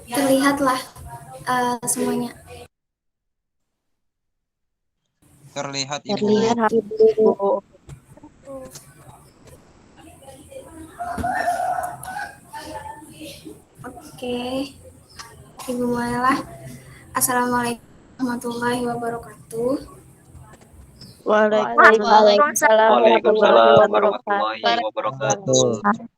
Terlihatlah semuanya. Terlihat Ibu. Terlihat Ibu. Oke, Ibu mulailah. Assalamualaikum warahmatullahi wabarakatuh. Waalaikumsalam warahmatullahi Waalaikumsalam warahmatullahi wabarakatuh. wabarakatuh.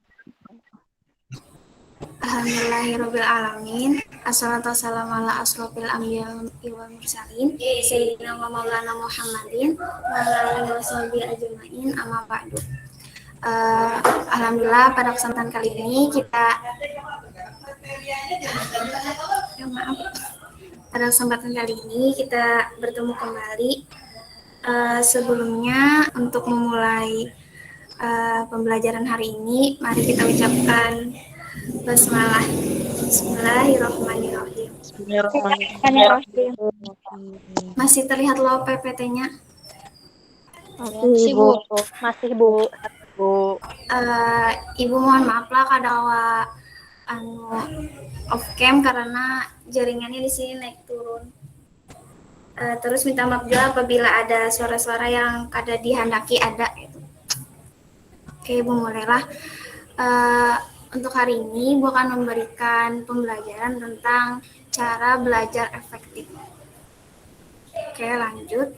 Alhamdulillahirrabbilalamin. Assalatu wassalamu ala asrofil anbiya wal mursalin Sayyidina wa maulana Muhammadin wa ala alihi wa sahbihi ajma'in amma ba'du. Alhamdulillah pada kesempatan kali ini maaf. Pada kesempatan kali ini kita bertemu kembali. Sebelumnya untuk memulai pembelajaran hari ini, mari kita ucapkan basmalah. Bismillahirrahmanirrahim. Bismillahirrahmanirrahim. Masih terlihat loh PPT-nya? Masih Bu. Masih Bu. Ibu mohon maaf lah kadawa off cam karena jaringannya di sini naik turun. Terus minta maaf juga apabila ada suara-suara yang kada dihendaki ada gitu. Oke, Ibu mulailah. Untuk hari ini Ibu akan memberikan pembelajaran tentang cara belajar efektif. Oke, lanjut.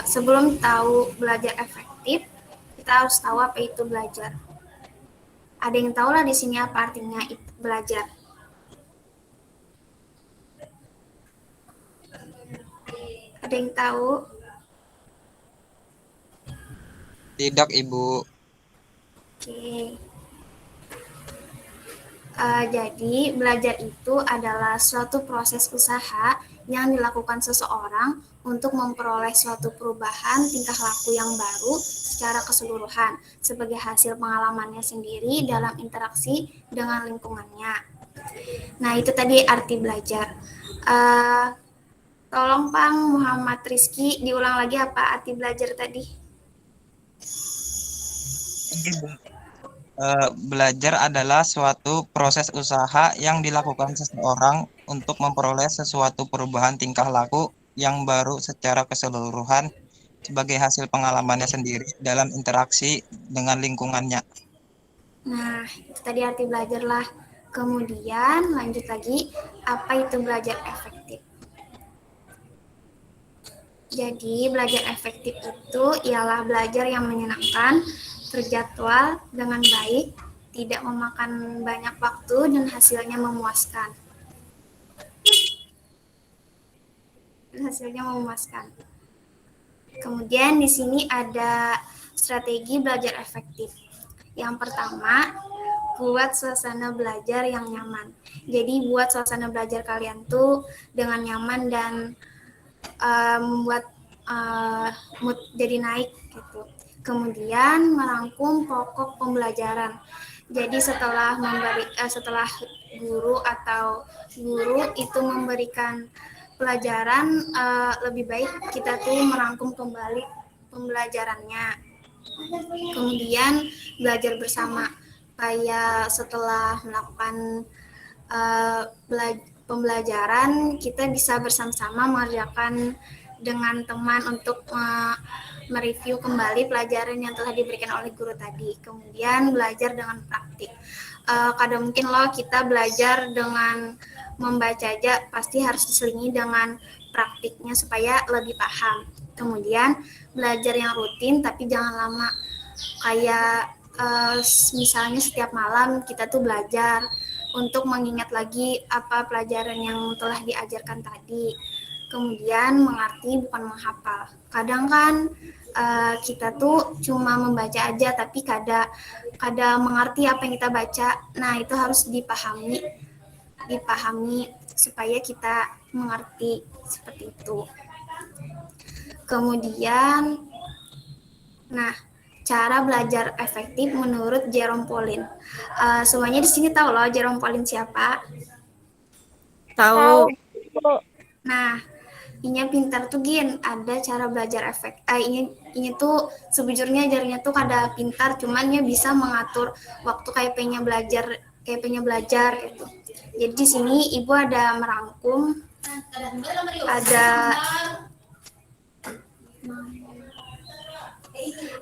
Sebelum tahu belajar efektif, kita harus tahu apa itu belajar. Ada yang tahu lah di sini apa artinya belajar? Ada yang tahu? Tidak Ibu. Oke. Jadi belajar itu adalah suatu proses usaha yang dilakukan seseorang untuk memperoleh suatu perubahan tingkah laku yang baru secara keseluruhan sebagai hasil pengalamannya sendiri dalam interaksi dengan lingkungannya. Nah, itu tadi arti belajar. Tolong Pang Muhammad Rizky diulang lagi apa arti belajar tadi? Belajar adalah suatu proses usaha yang dilakukan seseorang untuk memperoleh sesuatu perubahan tingkah laku yang baru secara keseluruhan sebagai hasil pengalamannya sendiri dalam interaksi dengan lingkungannya. Nah, itu tadi arti belajar lah. Kemudian lanjut lagi, apa itu belajar efektif? Jadi, belajar efektif itu ialah belajar yang menyenangkan, terjadwal dengan baik, tidak memakan banyak waktu, dan hasilnya memuaskan. Kemudian di sini ada strategi belajar efektif. Yang pertama, buat suasana belajar yang nyaman. Jadi buat suasana belajar kalian tuh dengan nyaman dan membuat mood jadi naik gitu. Kemudian merangkum pokok pembelajaran. Jadi setelah guru itu memberikan pelajaran, lebih baik kita tuh merangkum kembali pembelajarannya. Kemudian belajar bersama. Kayak setelah melakukan pembelajaran, kita bisa bersama-sama mengerjakan dengan teman untuk mereview kembali pelajaran yang telah diberikan oleh guru tadi. Kemudian belajar dengan praktik. Kadang mungkin loh kita belajar dengan membaca aja, pasti harus diselingi dengan praktiknya supaya lebih paham. Kemudian belajar yang rutin tapi jangan lama. Kayak misalnya setiap malam kita tuh belajar untuk mengingat lagi apa pelajaran yang telah diajarkan tadi. Kemudian mengerti bukan menghafal. Kadang kan kita tuh cuma membaca aja tapi kada mengerti apa yang kita baca. Nah, itu harus dipahami supaya kita mengerti seperti itu. Kemudian cara belajar efektif menurut Jerome Pauline. Semuanya di sini tahu loh Jerome Pauline siapa? Tahu. Nah, ini pintar tuh Gin, ada cara belajar ini tuh sebujurnya ajarnya tuh kada pintar, cuman dia bisa mengatur waktu kayak pengen belajar KP-nya belajar gitu. Jadi di sini Ibu ada merangkum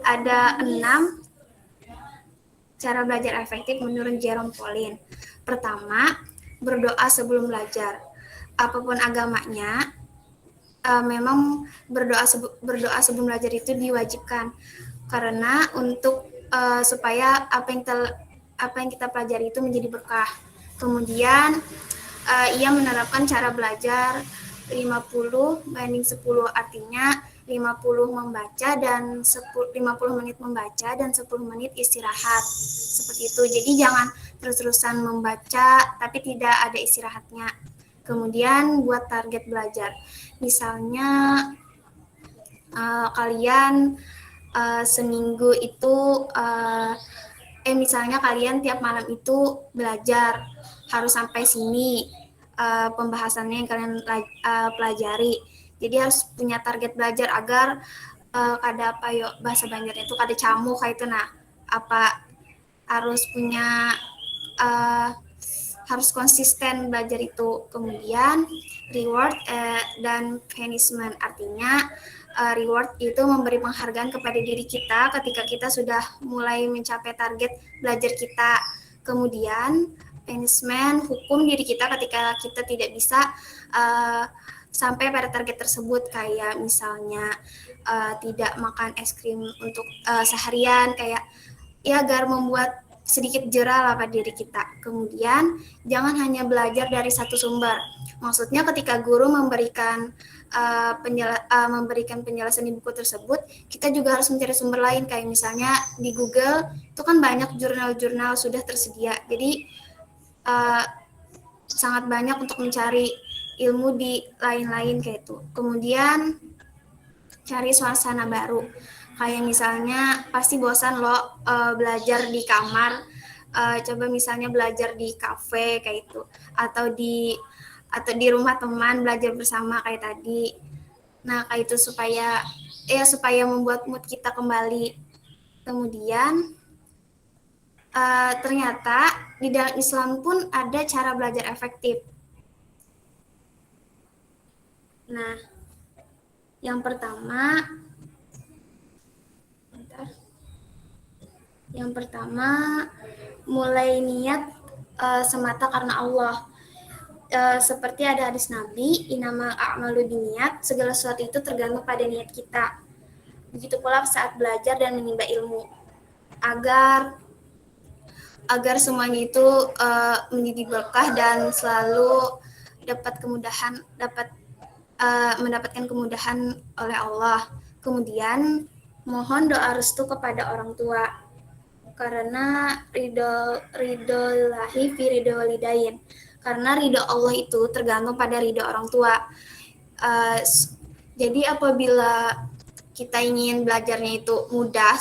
ada 6 cara belajar efektif menurut Jerome Pauline. Pertama, berdoa sebelum belajar. Apapun agamanya, memang berdoa sebelum belajar itu diwajibkan karena untuk supaya apa yang kita pelajari itu menjadi berkah. Kemudian ia menerapkan cara belajar 50:10, artinya 50 membaca dan 50 menit membaca dan 10 menit istirahat. Seperti itu. Jadi jangan terus-terusan membaca tapi tidak ada istirahatnya. Kemudian buat target belajar. Misalnya kalian seminggu itu misalnya kalian tiap malam itu belajar harus sampai sini pembahasannya yang kalian pelajari. Jadi harus punya target belajar agar kada apa yuk bahasa Banjarnya itu kada camu kayak itu. Nah, apa harus punya harus konsisten belajar itu. Kemudian reward dan punishment, artinya reward itu memberi penghargaan kepada diri kita ketika kita sudah mulai mencapai target belajar kita. Kemudian punishment, hukum diri kita ketika kita tidak bisa sampai pada target tersebut, kayak misalnya tidak makan es krim untuk seharian, kayak ya agar membuat sedikit jerah lah pada diri kita. Kemudian jangan hanya belajar dari satu sumber. Maksudnya ketika guru memberikan penjelasan di buku tersebut, kita juga harus mencari sumber lain, kayak misalnya di Google itu kan banyak jurnal-jurnal sudah tersedia. Jadi sangat banyak untuk mencari ilmu di lain-lain kayak itu. Kemudian cari suasana baru. Kayak misalnya pasti bosan lo belajar di kamar, coba misalnya belajar di kafe kayak itu, atau di rumah teman belajar bersama kayak tadi. Nah, kayak itu supaya membuat mood kita kembali. Kemudian ternyata di dalam Islam pun ada cara belajar efektif. Nah, yang pertama mulai niat semata karena Allah. Seperti ada hadis Nabi, innamal a'malu binniyat, segala sesuatu itu tergantung pada niat kita. Begitu pula saat belajar dan menimba ilmu, agar semuanya itu menjadi berkah dan selalu mendapatkan kemudahan oleh Allah. Kemudian mohon doa restu kepada orang tua, karena ridho fi ridho walidain, karena ridho Allah itu tergantung pada ridho orang tua. Jadi apabila kita ingin belajarnya itu mudah,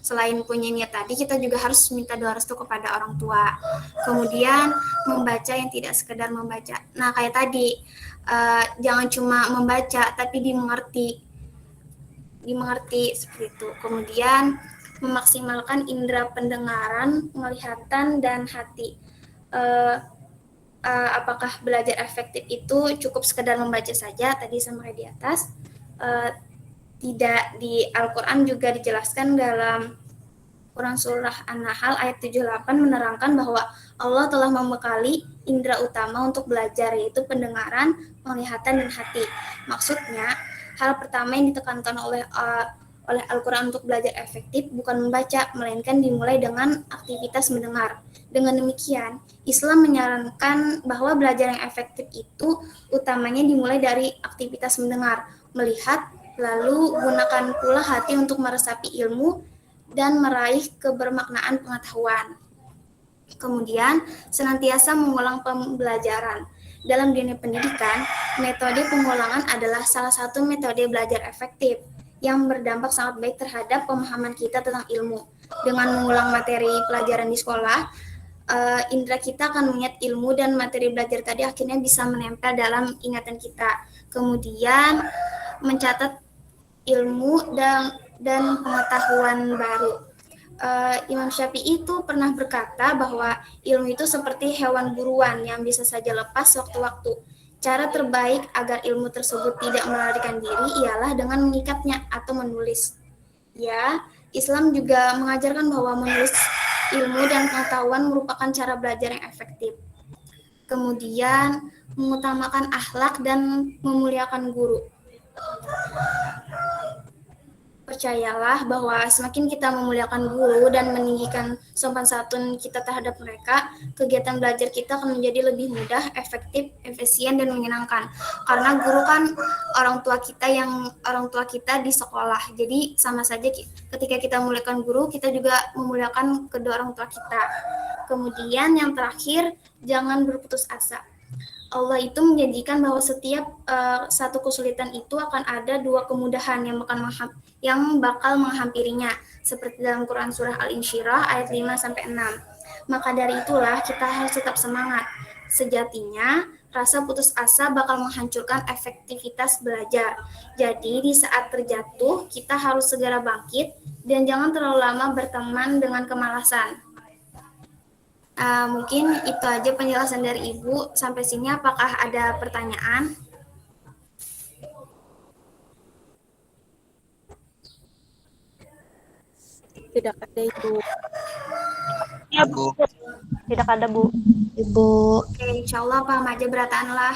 selain punya niat tadi, kita juga harus minta doa restu kepada orang tua. Kemudian membaca yang tidak sekedar membaca. Nah, kayak tadi, jangan cuma membaca, tapi dimengerti seperti itu. Kemudian memaksimalkan indera pendengaran, penglihatan, dan hati. Apakah belajar efektif itu cukup sekedar membaca saja? Tadi sama di atas. Tidak, di Al-Quran juga dijelaskan dalam Quran Surah An-Nahl ayat 78 menerangkan bahwa Allah telah membekali indera utama untuk belajar, yaitu pendengaran, penglihatan, dan hati. Maksudnya, hal pertama yang ditekankan oleh Al-Quran untuk belajar efektif bukan membaca, melainkan dimulai dengan aktivitas mendengar. Dengan demikian, Islam menyarankan bahwa belajar yang efektif itu utamanya dimulai dari aktivitas mendengar, melihat, lalu gunakan pula hati untuk meresapi ilmu dan meraih kebermaknaan pengetahuan. Kemudian, senantiasa mengulang pembelajaran. Dalam dunia pendidikan, metode pengulangan adalah salah satu metode belajar efektif yang berdampak sangat baik terhadap pemahaman kita tentang ilmu. Dengan mengulang materi pelajaran di sekolah, indera kita akan mengingat ilmu dan materi belajar tadi akhirnya bisa menempel dalam ingatan kita. Kemudian, mencatat ilmu dan pengetahuan baru. Imam Syafi'i itu pernah berkata bahwa ilmu itu seperti hewan buruan yang bisa saja lepas sewaktu-waktu. Cara terbaik agar ilmu tersebut tidak melarikan diri ialah dengan mengikatnya atau menulis. Ya, Islam juga mengajarkan bahwa menulis ilmu dan pengetahuan merupakan cara belajar yang efektif. Kemudian, mengutamakan akhlak dan memuliakan guru. Percayalah bahwa semakin kita memuliakan guru dan meninggikan sopan santun kita terhadap mereka, kegiatan belajar kita akan menjadi lebih mudah, efektif, efisien, dan menyenangkan. Karena guru kan orang tua kita di sekolah. Jadi sama saja ketika kita memuliakan guru, kita juga memuliakan kedua orang tua kita. Kemudian yang terakhir, jangan berputus asa. Allah itu menjanjikan bahwa setiap satu kesulitan itu akan ada dua kemudahan yang bakal menghampirinya, seperti dalam Quran surah Al-Insyirah ayat 5-6. Maka dari itulah kita harus tetap semangat. Sejatinya, rasa putus asa bakal menghancurkan efektivitas belajar. Jadi, di saat terjatuh, kita harus segera bangkit dan jangan terlalu lama berteman dengan kemalasan. Mungkin itu aja penjelasan dari Ibu. Sampai sini apakah ada pertanyaan? Tidak ada Ibu. Ya, Bu. Tidak ada Bu. Ibu. Oke, insya Allah paham aja beratanlah.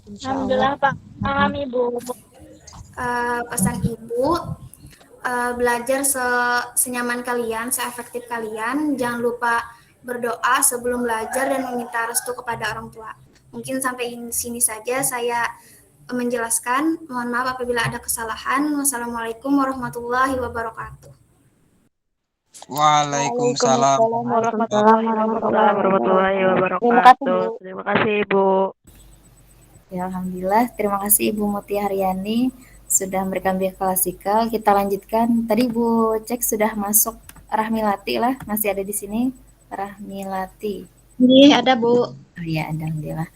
Alhamdulillah Pak. Paham Ibu. Pesan Ibu, belajar senyaman kalian, seefektif kalian. Jangan lupa berdoa sebelum belajar dan meminta restu kepada orang tua. Mungkin sampai sini saja saya menjelaskan. Mohon maaf apabila ada kesalahan. Wassalamualaikum warahmatullahi wabarakatuh. Waalaikumsalam. warahmatullahi wabarakatuh. Terima kasih Ibu. Ya, alhamdulillah. Terima kasih Ibu Mutia Haryani sudah memberikan biak klasikal. Kita lanjutkan. Tadi Bu cek sudah masuk Rahmilati lah, masih ada di sini. Rahmilati. Iya, ada Bu. Oh iya, ada, alhamdulillah.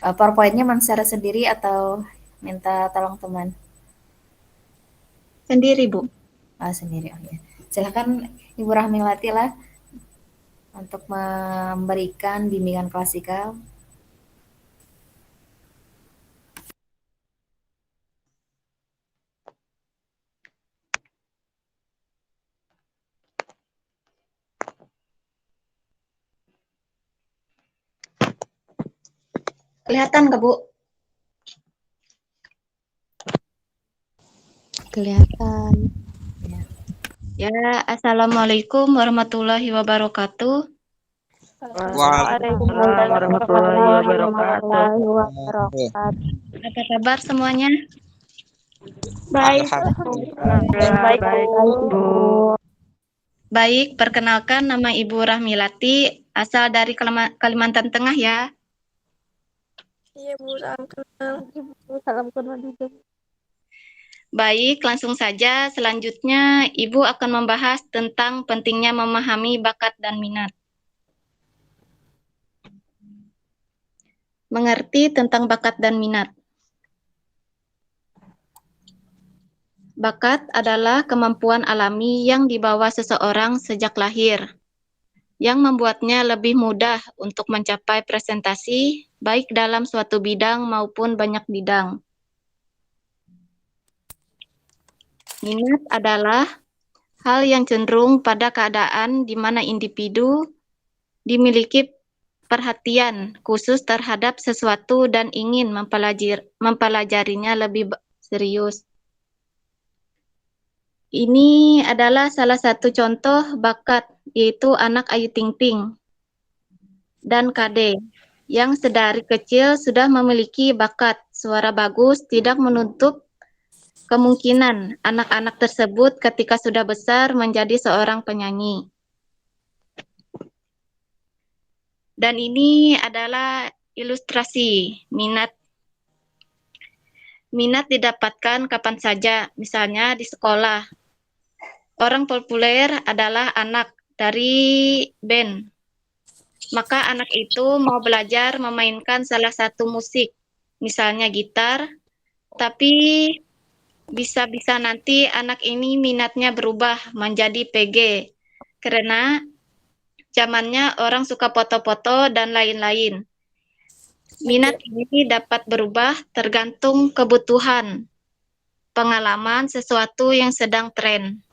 PowerPoint-nya men-share sendiri atau minta tolong teman? Sendiri, Bu. Sendiri. Oh, ya. Silakan Ibu Rahmilati lah untuk memberikan bimbingan klasikal. Kelihatan nggak, Bu? Kelihatan. Ya, Assalamualaikum warahmatullahi wabarakatuh. Waalaikumsalam warahmatullahi wabarakatuh. Apa kabar semuanya? Baik. Baik Bu. Baik, perkenalkan nama Ibu Rahmilati, asal dari Kalimantan Tengah ya. Iya Bu, salam kenal. Salam kenal juga. Baik, langsung saja. Selanjutnya, Ibu akan membahas tentang pentingnya memahami bakat dan minat. Mengerti tentang bakat dan minat. Bakat adalah kemampuan alami yang dibawa seseorang sejak lahir, yang membuatnya lebih mudah untuk mencapai presentasi, baik dalam suatu bidang maupun banyak bidang. Minat adalah hal yang cenderung pada keadaan di mana individu dimiliki perhatian khusus terhadap sesuatu dan ingin mempelajarinya lebih serius. Ini adalah salah satu contoh bakat, yaitu anak Ayu Ting Ting dan Kade, yang sedari kecil sudah memiliki bakat. Suara bagus tidak menutup kemungkinan anak-anak tersebut ketika sudah besar menjadi seorang penyanyi. Dan ini adalah ilustrasi minat. Minat didapatkan kapan saja, misalnya di sekolah. Orang populer adalah anak dari band. Maka anak itu mau belajar memainkan salah satu musik, misalnya gitar, tapi bisa-bisa nanti anak ini minatnya berubah menjadi PG, karena zamannya orang suka foto-foto dan lain-lain. Minat ini dapat berubah tergantung kebutuhan, pengalaman, sesuatu yang sedang tren.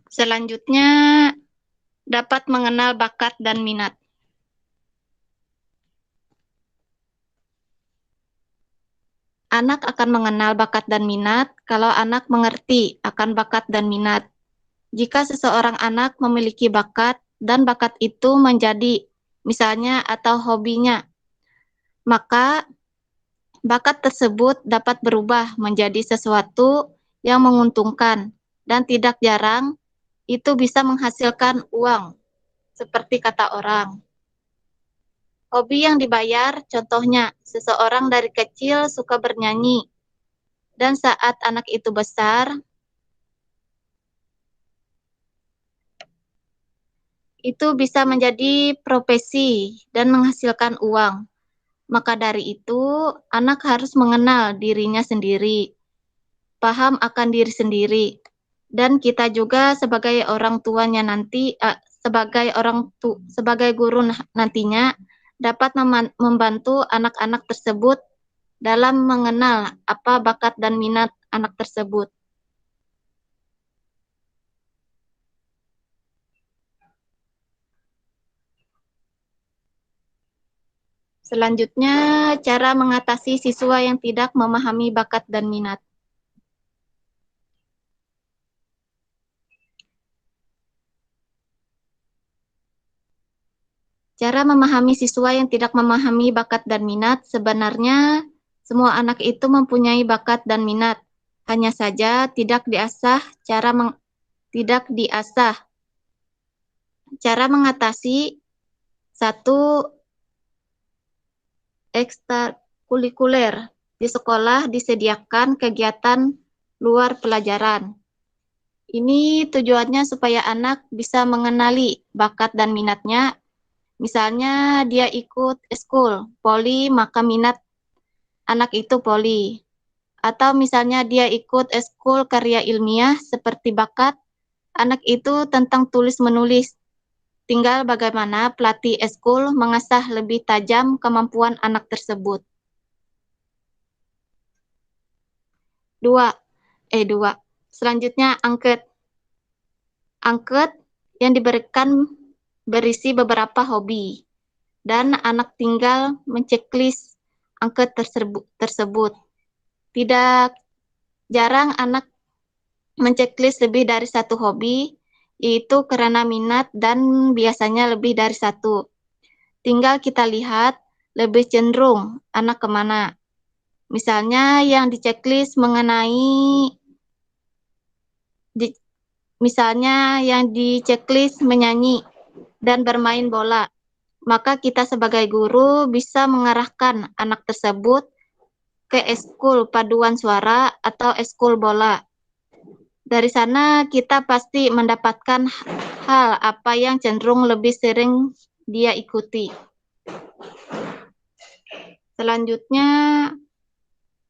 Selanjutnya, dapat mengenal bakat dan minat. Anak akan mengenal bakat dan minat kalau anak mengerti akan bakat dan minat. Jika seseorang anak memiliki bakat dan bakat itu menjadi misalnya atau hobinya, maka bakat tersebut dapat berubah menjadi sesuatu yang menguntungkan dan tidak jarang itu bisa menghasilkan uang, seperti kata orang. Hobi yang dibayar, contohnya seseorang dari kecil suka bernyanyi, dan saat anak itu besar, itu bisa menjadi profesi dan menghasilkan uang. Maka dari itu, anak harus mengenal dirinya sendiri, paham akan diri sendiri, dan kita juga sebagai orang tuanya nanti, sebagai guru nantinya dapat membantu anak-anak tersebut dalam mengenal apa bakat dan minat anak tersebut. Selanjutnya, cara mengatasi siswa yang tidak memahami bakat dan minat. Cara memahami siswa yang tidak memahami bakat dan minat, sebenarnya semua anak itu mempunyai bakat dan minat. Hanya saja tidak diasah tidak diasah. Cara mengatasi, satu, ekstrakurikuler. Di sekolah disediakan kegiatan luar pelajaran. Ini tujuannya supaya anak bisa mengenali bakat dan minatnya. Misalnya dia ikut eskul, poli, maka minat anak itu poli. Atau misalnya dia ikut eskul karya ilmiah seperti bakat, anak itu tentang tulis-menulis. Tinggal bagaimana pelatih eskul mengasah lebih tajam kemampuan anak tersebut. Dua. Selanjutnya angket. Angket yang diberikan berisi beberapa hobi, dan anak tinggal menceklis angket tersebut. Tidak jarang anak menceklis lebih dari satu hobi, yaitu karena minat dan biasanya lebih dari satu. Tinggal kita lihat lebih cenderung anak kemana. Misalnya yang diceklis menyanyi dan bermain bola. Maka kita sebagai guru bisa mengarahkan anak tersebut ke eskul paduan suara atau eskul bola. Dari sana kita pasti mendapatkan hal apa yang cenderung lebih sering dia ikuti. Selanjutnya,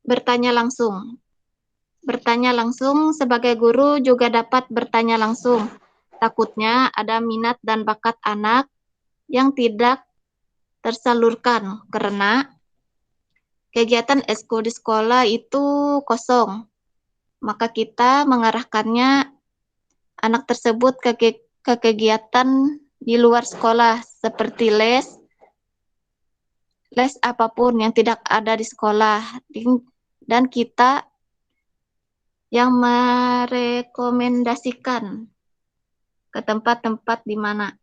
bertanya langsung. Bertanya langsung, sebagai guru juga dapat bertanya langsung. Takutnya ada minat dan bakat anak yang tidak tersalurkan karena kegiatan eskul di sekolah itu kosong. Maka kita mengarahkannya anak tersebut ke kegiatan di luar sekolah seperti les apapun yang tidak ada di sekolah, dan kita yang merekomendasikan ke tempat-tempat di mana.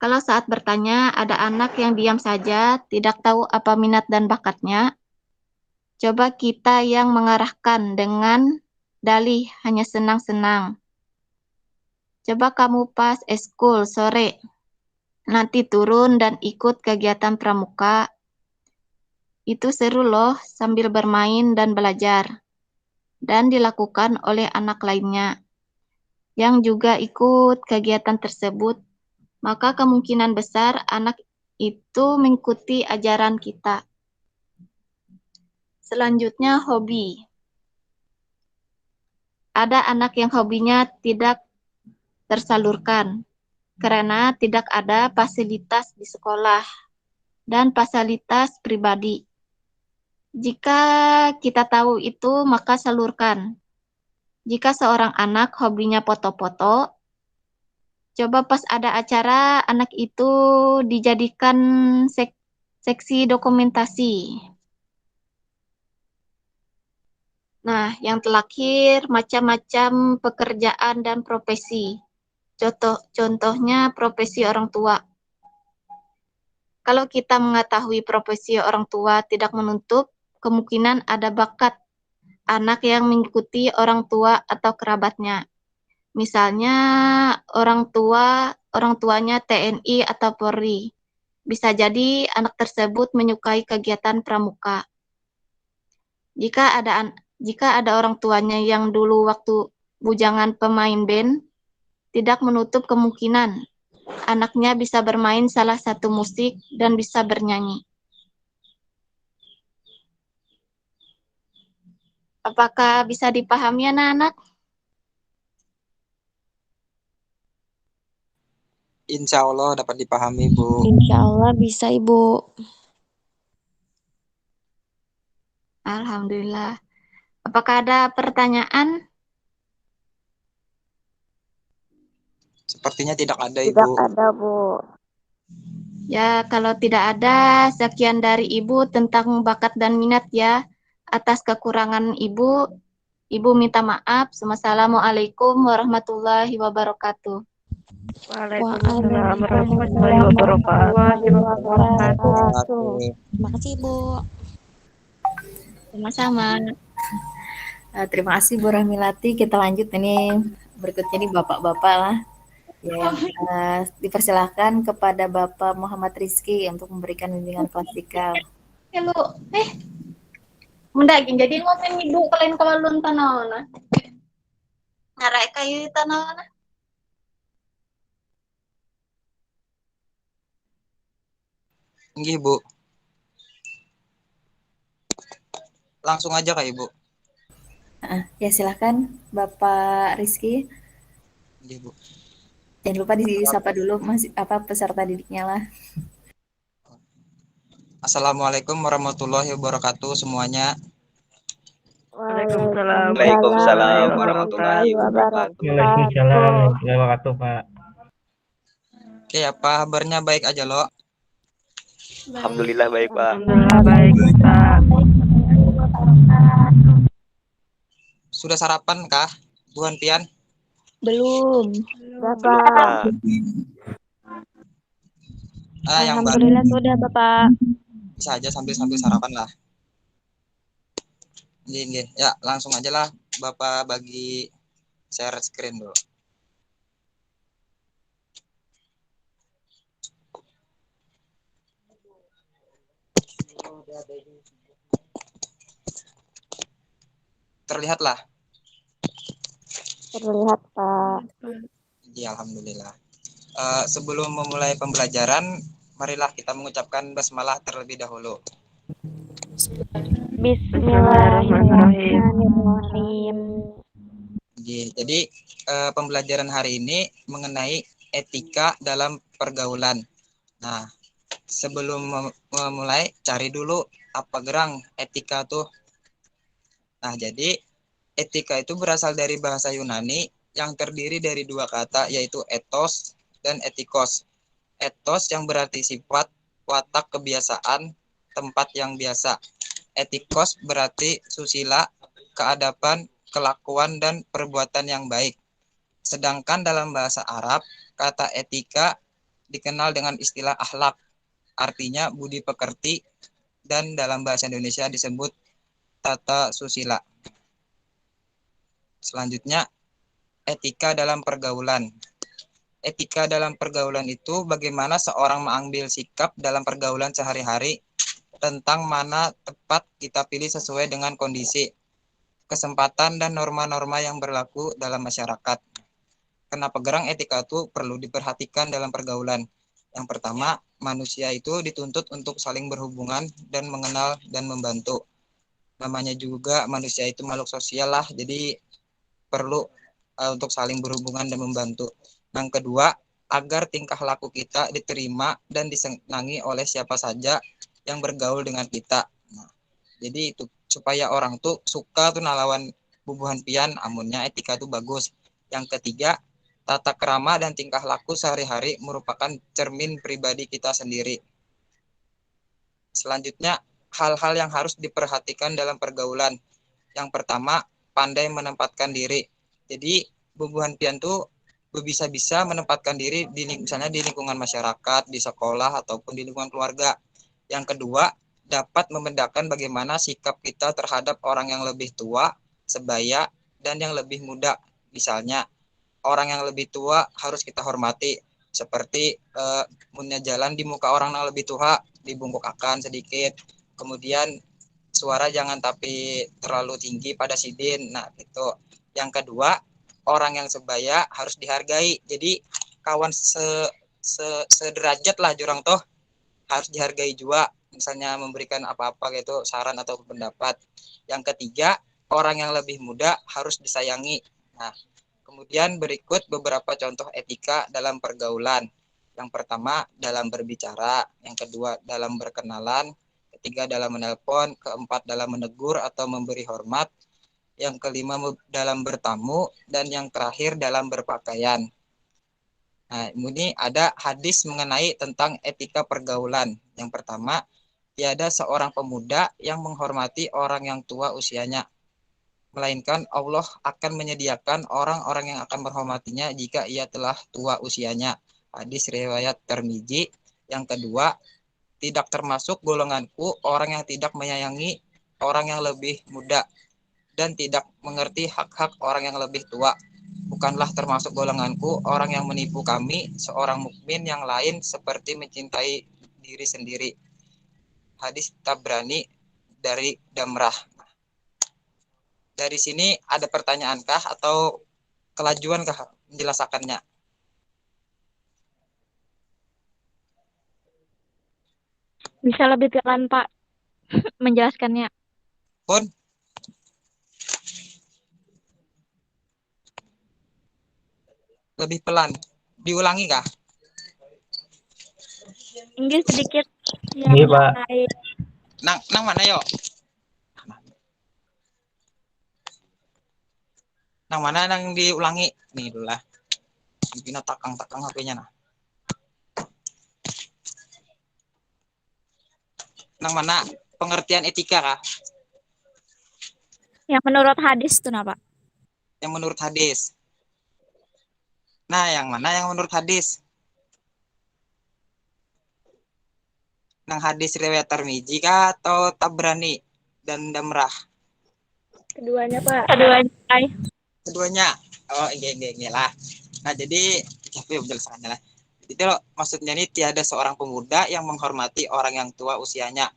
Kalau saat bertanya ada anak yang diam saja, tidak tahu apa minat dan bakatnya, coba kita yang mengarahkan dengan dalih hanya senang-senang. Coba kamu pas eskul sore, nanti turun dan ikut kegiatan pramuka. Itu seru loh, sambil bermain dan belajar. Dan dilakukan oleh anak lainnya yang juga ikut kegiatan tersebut. Maka kemungkinan besar anak itu mengikuti ajaran kita. Selanjutnya, hobi. ada anak yang hobinya tidak tersalurkan karena tidak ada fasilitas di sekolah dan fasilitas pribadi. Jika kita tahu itu, maka salurkan. Jika seorang anak hobinya foto-foto, coba pas ada acara, anak itu dijadikan seksi dokumentasi. Nah, yang terakhir, macam-macam pekerjaan dan profesi. Contohnya profesi orang tua. Kalau kita mengetahui profesi orang tua tidak menutup kemungkinan ada bakat anak yang mengikuti orang tua atau kerabatnya. Misalnya orang tuanya TNI atau Polri. Bisa jadi anak tersebut menyukai kegiatan pramuka. Jika ada orang tuanya yang dulu waktu bujangan pemain band, tidak menutup kemungkinan anaknya bisa bermain salah satu musik dan bisa bernyanyi. Apakah bisa dipahami anak-anak? Insya Allah dapat dipahami, Bu. Insya Allah bisa, Ibu. Alhamdulillah. Apakah ada pertanyaan? Sepertinya tidak ada, Tidak Ibu. ada, Bu. Ya, kalau tidak ada, sekian dari Ibu tentang bakat dan minat ya. Atas kekurangan Ibu minta maaf. Wassalamualaikum warahmatullahi wabarakatuh. Waalaikumsalam warahmatullahi wabarakatuh. Terima kasih, Bu. Sama-sama. Terima kasih Bu Rahmilati. Kita lanjut ini berikutnya nih Bapak-bapak lah. Ya, dipersilahkan kepada Bapak Muhammad Rizky untuk memberikan bimbingan klasikal. Halo, mundagin jadi ngomen Ibu kalian kawalun tanahona. Ngarai kayu tanahona. Nggih, Bu. Langsung aja Kak Ibu. Ya silahkan Bapak Rizky. Nggih, Bu. Jangan lupa disapa dulu peserta didiknya lah. Assalamualaikum warahmatullahi wabarakatuh semuanya. Waalaikumsalam Waalaikumsalam warahmatullahi wabarakatuh. Waalaikumsalam warahmatullahi wabarakatuh, Pak. Oke, apa kabarnya baik aja lo? Alhamdulillah baik, Pak. Alhamdulillah baik, Pak. Sudah sarapan kah, Bu Hantian? Belum. Pak. Yang baru Alhamdulillah sudah, Bapak. bisa aja sambil sarapan lah. Nggih. Ya, langsung aja lah Bapak bagi share screen dulu. Terlihatlah. Terlihat, Pak. Ya, alhamdulillah. Sebelum memulai pembelajaran, marilah kita mengucapkan basmalah terlebih dahulu. Bismillahirrahmanirrahim. Jadi pembelajaran hari ini mengenai etika dalam pergaulan. Nah, sebelum memulai, cari dulu apa gerang etika tuh. Nah, jadi etika itu berasal dari bahasa Yunani yang terdiri dari dua kata, yaitu ethos dan etikos. Ethos yang berarti sifat, watak, kebiasaan, tempat yang biasa. Etikos berarti susila, keadaban, kelakuan, dan perbuatan yang baik. Sedangkan dalam bahasa Arab, kata etika dikenal dengan istilah akhlak, artinya budi pekerti, dan dalam bahasa Indonesia disebut tata susila. Selanjutnya, etika dalam pergaulan. Etika dalam pergaulan itu bagaimana seorang mengambil sikap dalam pergaulan sehari-hari tentang mana tepat kita pilih sesuai dengan kondisi, kesempatan, dan norma-norma yang berlaku dalam masyarakat. Kenapa gerang etika itu perlu diperhatikan dalam pergaulan? Yang pertama, manusia itu dituntut untuk saling berhubungan dan mengenal dan membantu. Namanya juga manusia itu makhluk sosial lah, jadi perlu untuk saling berhubungan dan membantu. Yang kedua, agar tingkah laku kita diterima dan disenangi oleh siapa saja yang bergaul dengan kita. Nah, jadi itu supaya orang tuh suka tuh nalawan bubuhan pian, amunnya etika tuh bagus. Yang ketiga, tata krama dan tingkah laku sehari-hari merupakan cermin pribadi kita sendiri. Selanjutnya, hal-hal yang harus diperhatikan dalam pergaulan. Yang pertama, pandai menempatkan diri. Jadi, bubuhan pian tuh bisa-bisa menempatkan diri misalnya di lingkungan masyarakat, di sekolah, ataupun di lingkungan keluarga. Yang kedua, dapat membedakan bagaimana sikap kita terhadap orang yang lebih tua, sebaya, dan yang lebih muda. Misalnya, orang yang lebih tua harus kita hormati, seperti punya jalan di muka orang yang lebih tua, dibungkukakan sedikit. Kemudian, suara jangan tapi terlalu tinggi pada sidin. Nah, itu. Yang kedua, orang yang sebaya harus dihargai. Jadi kawan sederajat lah jurang toh harus dihargai juga. Misalnya memberikan apa-apa gitu, saran atau pendapat. Yang ketiga, orang yang lebih muda harus disayangi. Nah, kemudian berikut beberapa contoh etika dalam pergaulan. Yang pertama, dalam berbicara. Yang kedua, dalam berkenalan. Ketiga, dalam menelpon. Keempat, dalam menegur atau memberi hormat. Yang kelima, dalam bertamu. Dan yang terakhir, dalam berpakaian. Nah, ini ada hadis mengenai tentang etika pergaulan. Yang pertama, tiada seorang pemuda yang menghormati orang yang tua usianya, melainkan Allah akan menyediakan orang-orang yang akan menghormatinya jika ia telah tua usianya. Hadis riwayat Tirmizi. Yang kedua, tidak termasuk golonganku orang yang tidak menyayangi orang yang lebih muda dan tidak mengerti hak-hak orang yang lebih tua. Bukanlah termasuk golonganku orang yang menipu kami, seorang mukmin yang lain seperti mencintai diri sendiri. Hadis Tabrani dari Damrah. Dari sini ada pertanyaankah atau kelajuankah menjelaskannya? Bisa lebih pelan, Pak, menjelaskannya. Pun lebih pelan. Diulangi kah? Inggris sedikit. Ini, Pak. Baik. Nang mana yo? Nang mana nang diulangi? Nih dulu lah. Dipina takang HP-nya nah. Nang mana pengertian etika kah? Yang menurut hadis itu, Pak. Yang menurut hadis. Nah, yang mana yang menurut hadis? Nang hadis riwayat Tirmizi kah atau Tabrani dan Damrah? Keduanya, Pak. Keduanya. Keduanya. Oh, iya lah. Nah, jadi penjelasannya lah. Itu loh, maksudnya ini tiada seorang pemuda yang menghormati orang yang tua usianya.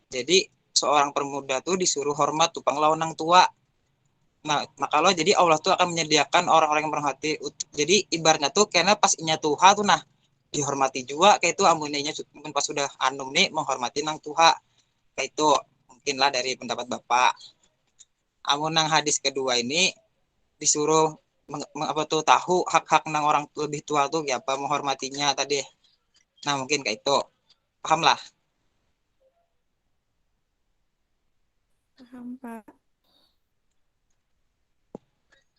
Jadi seorang pemuda tuh disuruh hormat tuh panglawan yang tua. Nah, maka lo jadi Allah tuh akan menyediakan orang-orang yang menghormati. Jadi ibaratnya tuh karena pas inya Tuhan tuh nah dihormati juga kayak itu amuninya mungkin pas sudah anum nih menghormati nang Tuhan kayak itu mungkinlah dari pendapat Bapak. Amun nang hadis kedua ini disuruh apa tuh tahu hak-hak nang orang lebih tua tuh ya apa menghormatinya tadi. Nah, mungkin kayak itu. Paham lah. Paham, Pak.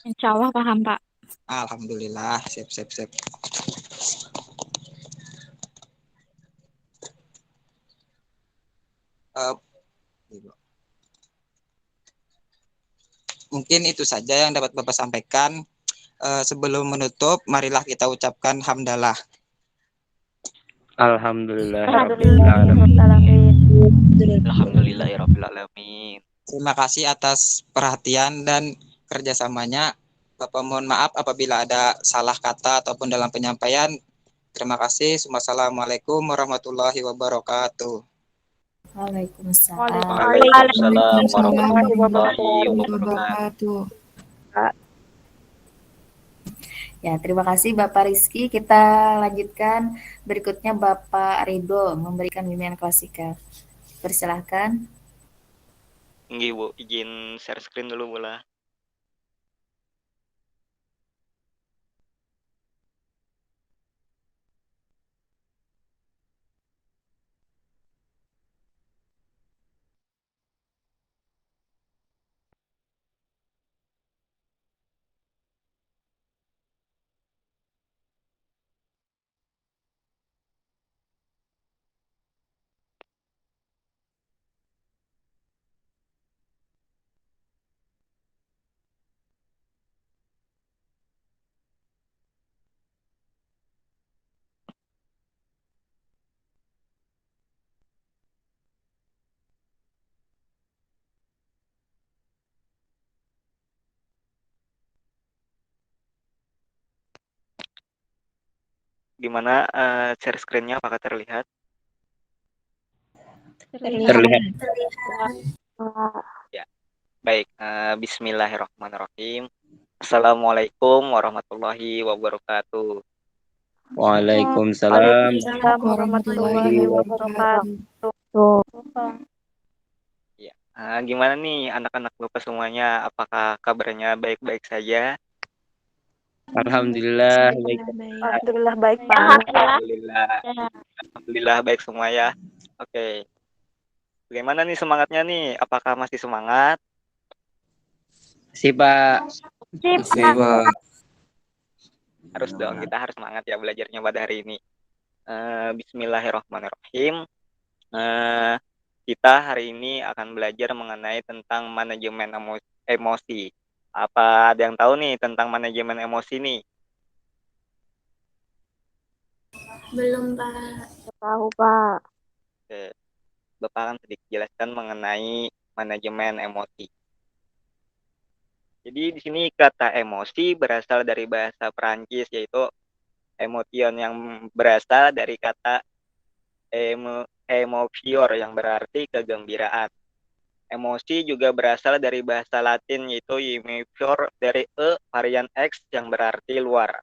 Insya Allah paham, Pak. Alhamdulillah, siap. Mungkin itu saja yang dapat Bapak sampaikan. Sebelum menutup, marilah kita ucapkan hamdalah. Alhamdulillahirrahmanirrahim. Terima kasih atas perhatian dan kerjasamanya. Bapak mohon maaf apabila ada salah kata ataupun dalam penyampaian. Terima kasih. Wassalamualaikum warahmatullahi wabarakatuh. Waalaikumsalam. Waalaikumsalam warahmatullahi wabarakatuh. Ya, terima kasih Bapak Rizky. Kita lanjutkan berikutnya Bapak Ridho memberikan bimbingan klasikal. Persilahkan. Nggih, Bu, izin share screen dulu, Bu lah. Gimana share screen-nya, apakah terlihat? Terlihat. Ya, baik. Bismillahirrahmanirrahim. Assalamualaikum warahmatullahi wabarakatuh. Waalaikumsalam Warahmatullahi wabarakatuh. Ya, gimana nih anak-anak Bapak semuanya? Apakah kabarnya baik-baik saja? Alhamdulillah baik. Alhamdulillah baik, Pak. Alhamdulillah. Alhamdulillah baik semua ya. Oke. Bagaimana nih semangatnya nih? Apakah masih semangat? Si Pak. Harus dong, kita harus semangat ya belajarnya pada hari ini. Bismillahirrahmanirrahim. Kita hari ini akan belajar mengenai tentang manajemen emosi. Apa ada yang tahu nih tentang manajemen emosi nih? Belum, Pak. Tahu, Pak. Oke. Bapak akan sedikit jelaskan mengenai manajemen emosi. Jadi di sini kata emosi berasal dari bahasa Perancis, yaitu emotion, yang berasal dari kata emovior yang berarti kegembiraan. Emosi juga berasal dari bahasa Latin, yaitu emovior dari varian X yang berarti luar,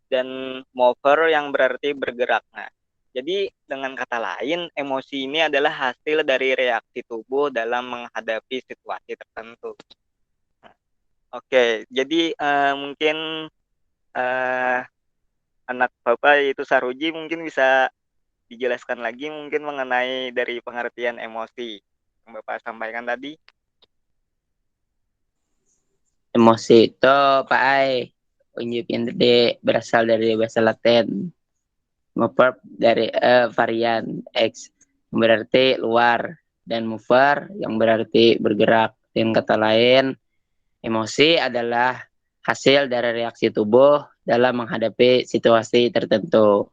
dan mover yang berarti bergerak. Nah, jadi dengan kata lain, emosi ini adalah hasil dari reaksi tubuh dalam menghadapi situasi tertentu. Oke, jadi mungkin anak Bapak yaitu Saruji mungkin bisa dijelaskan lagi mungkin mengenai dari pengertian emosi yang Bapak sampaikan tadi. Emosi itu Pak Ai. Unjuk yang gede berasal dari bahasa Latin. Verb dari varian X yang berarti luar, dan mover yang berarti bergerak. Dengan kata lain, emosi adalah hasil dari reaksi tubuh dalam menghadapi situasi tertentu.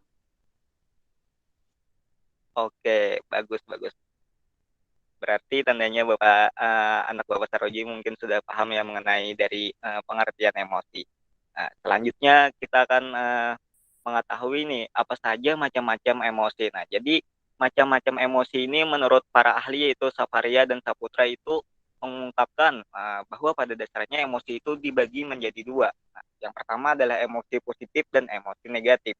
Oke, bagus. Berarti tandanya Bapak anak Bapak Saroji mungkin sudah paham ya mengenai dari pengertian emosi. Nah, selanjutnya kita akan mengetahui nih apa saja macam-macam emosi. Nah, jadi macam-macam emosi ini menurut para ahli yaitu Safaria dan Saputra itu mengungkapkan bahwa pada dasarnya emosi itu dibagi menjadi dua. Nah, yang pertama adalah emosi positif dan emosi negatif.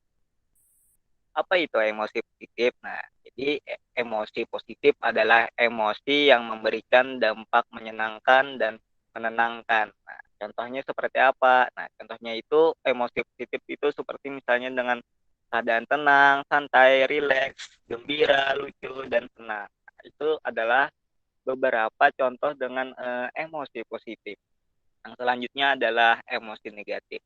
Apa itu emosi positif? Nah, jadi emosi positif adalah emosi yang memberikan dampak menyenangkan dan menenangkan. Nah, contohnya seperti apa? Nah, contohnya itu emosi positif itu seperti misalnya dengan keadaan tenang, santai, rileks, gembira, lucu, dan senang. Nah, itu adalah beberapa contoh dengan emosi positif. Yang selanjutnya adalah emosi negatif.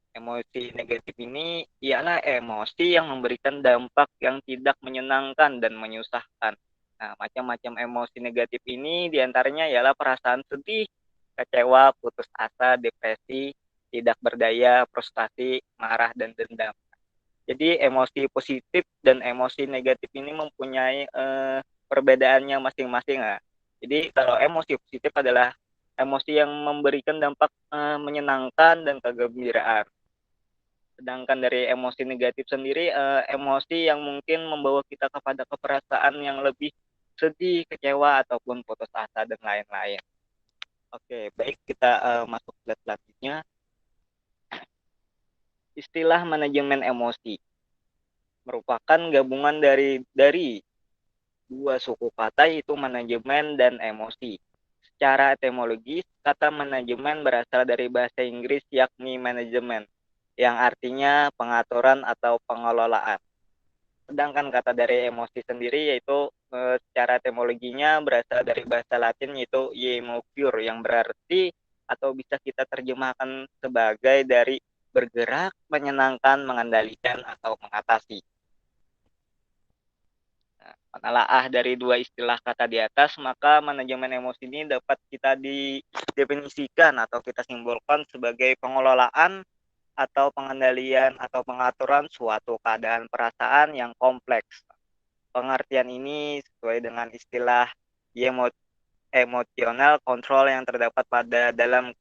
Emosi negatif ini ialah emosi yang memberikan dampak yang tidak menyenangkan dan menyusahkan. Nah, macam-macam emosi negatif ini diantaranya ialah perasaan sedih, kecewa, putus asa, depresi, tidak berdaya, frustasi, marah, dan dendam. Jadi emosi positif dan emosi negatif ini mempunyai perbedaannya masing-masing. Nah, jadi kalau emosi positif adalah emosi yang memberikan dampak menyenangkan dan kegembiraan. Sedangkan dari emosi negatif sendiri, emosi yang mungkin membawa kita kepada keperasaan yang lebih sedih, kecewa, ataupun putus asa, dan lain-lain. Oke, baik, kita masuk ke slide selanjutnya. Istilah manajemen emosi merupakan gabungan dari dua suku kata, yaitu manajemen dan emosi. Secara etimologis, kata manajemen berasal dari bahasa Inggris yakni management, yang artinya pengaturan atau pengelolaan. Sedangkan kata dari emosi sendiri yaitu secara etimologinya berasal dari bahasa Latin yaitu emovior, yang berarti atau bisa kita terjemahkan sebagai dari bergerak, menyenangkan, mengendalikan, atau mengatasi. Nah, menelaah dari dua istilah kata di atas, maka manajemen emosi ini dapat kita didefinisikan atau kita simbolkan sebagai pengelolaan atau pengendalian atau pengaturan suatu keadaan perasaan yang kompleks. Pengertian ini sesuai dengan istilah emotional control yang terdapat pada dalam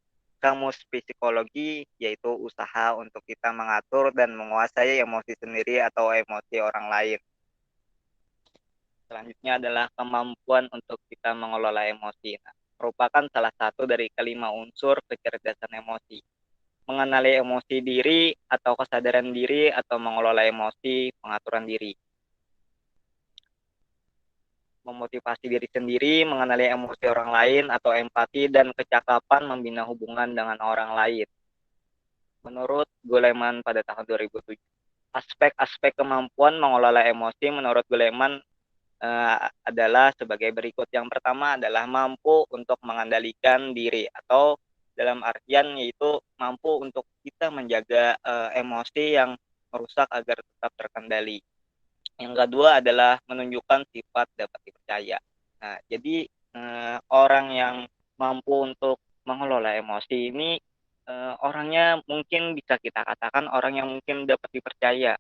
kamus psikologi, yaitu usaha untuk kita mengatur dan menguasai emosi sendiri atau emosi orang lain. Selanjutnya adalah kemampuan untuk kita mengelola emosi. Nah, merupakan salah satu dari kelima unsur kecerdasan emosi. Mengenali emosi diri atau kesadaran diri atau mengelola emosi, pengaturan diri. Memotivasi diri sendiri, mengenali emosi orang lain atau empati dan kecakapan membina hubungan dengan orang lain. Menurut Goleman pada tahun 2007, aspek-aspek kemampuan mengelola emosi menurut Goleman adalah sebagai berikut. Yang pertama adalah mampu untuk mengendalikan diri, atau dalam artian yaitu mampu untuk kita menjaga emosi yang merusak agar tetap terkendali. Yang kedua adalah menunjukkan sifat dapat dipercaya. Nah, jadi orang yang mampu untuk mengelola emosi ini orangnya mungkin bisa kita katakan orang yang mungkin dapat dipercaya.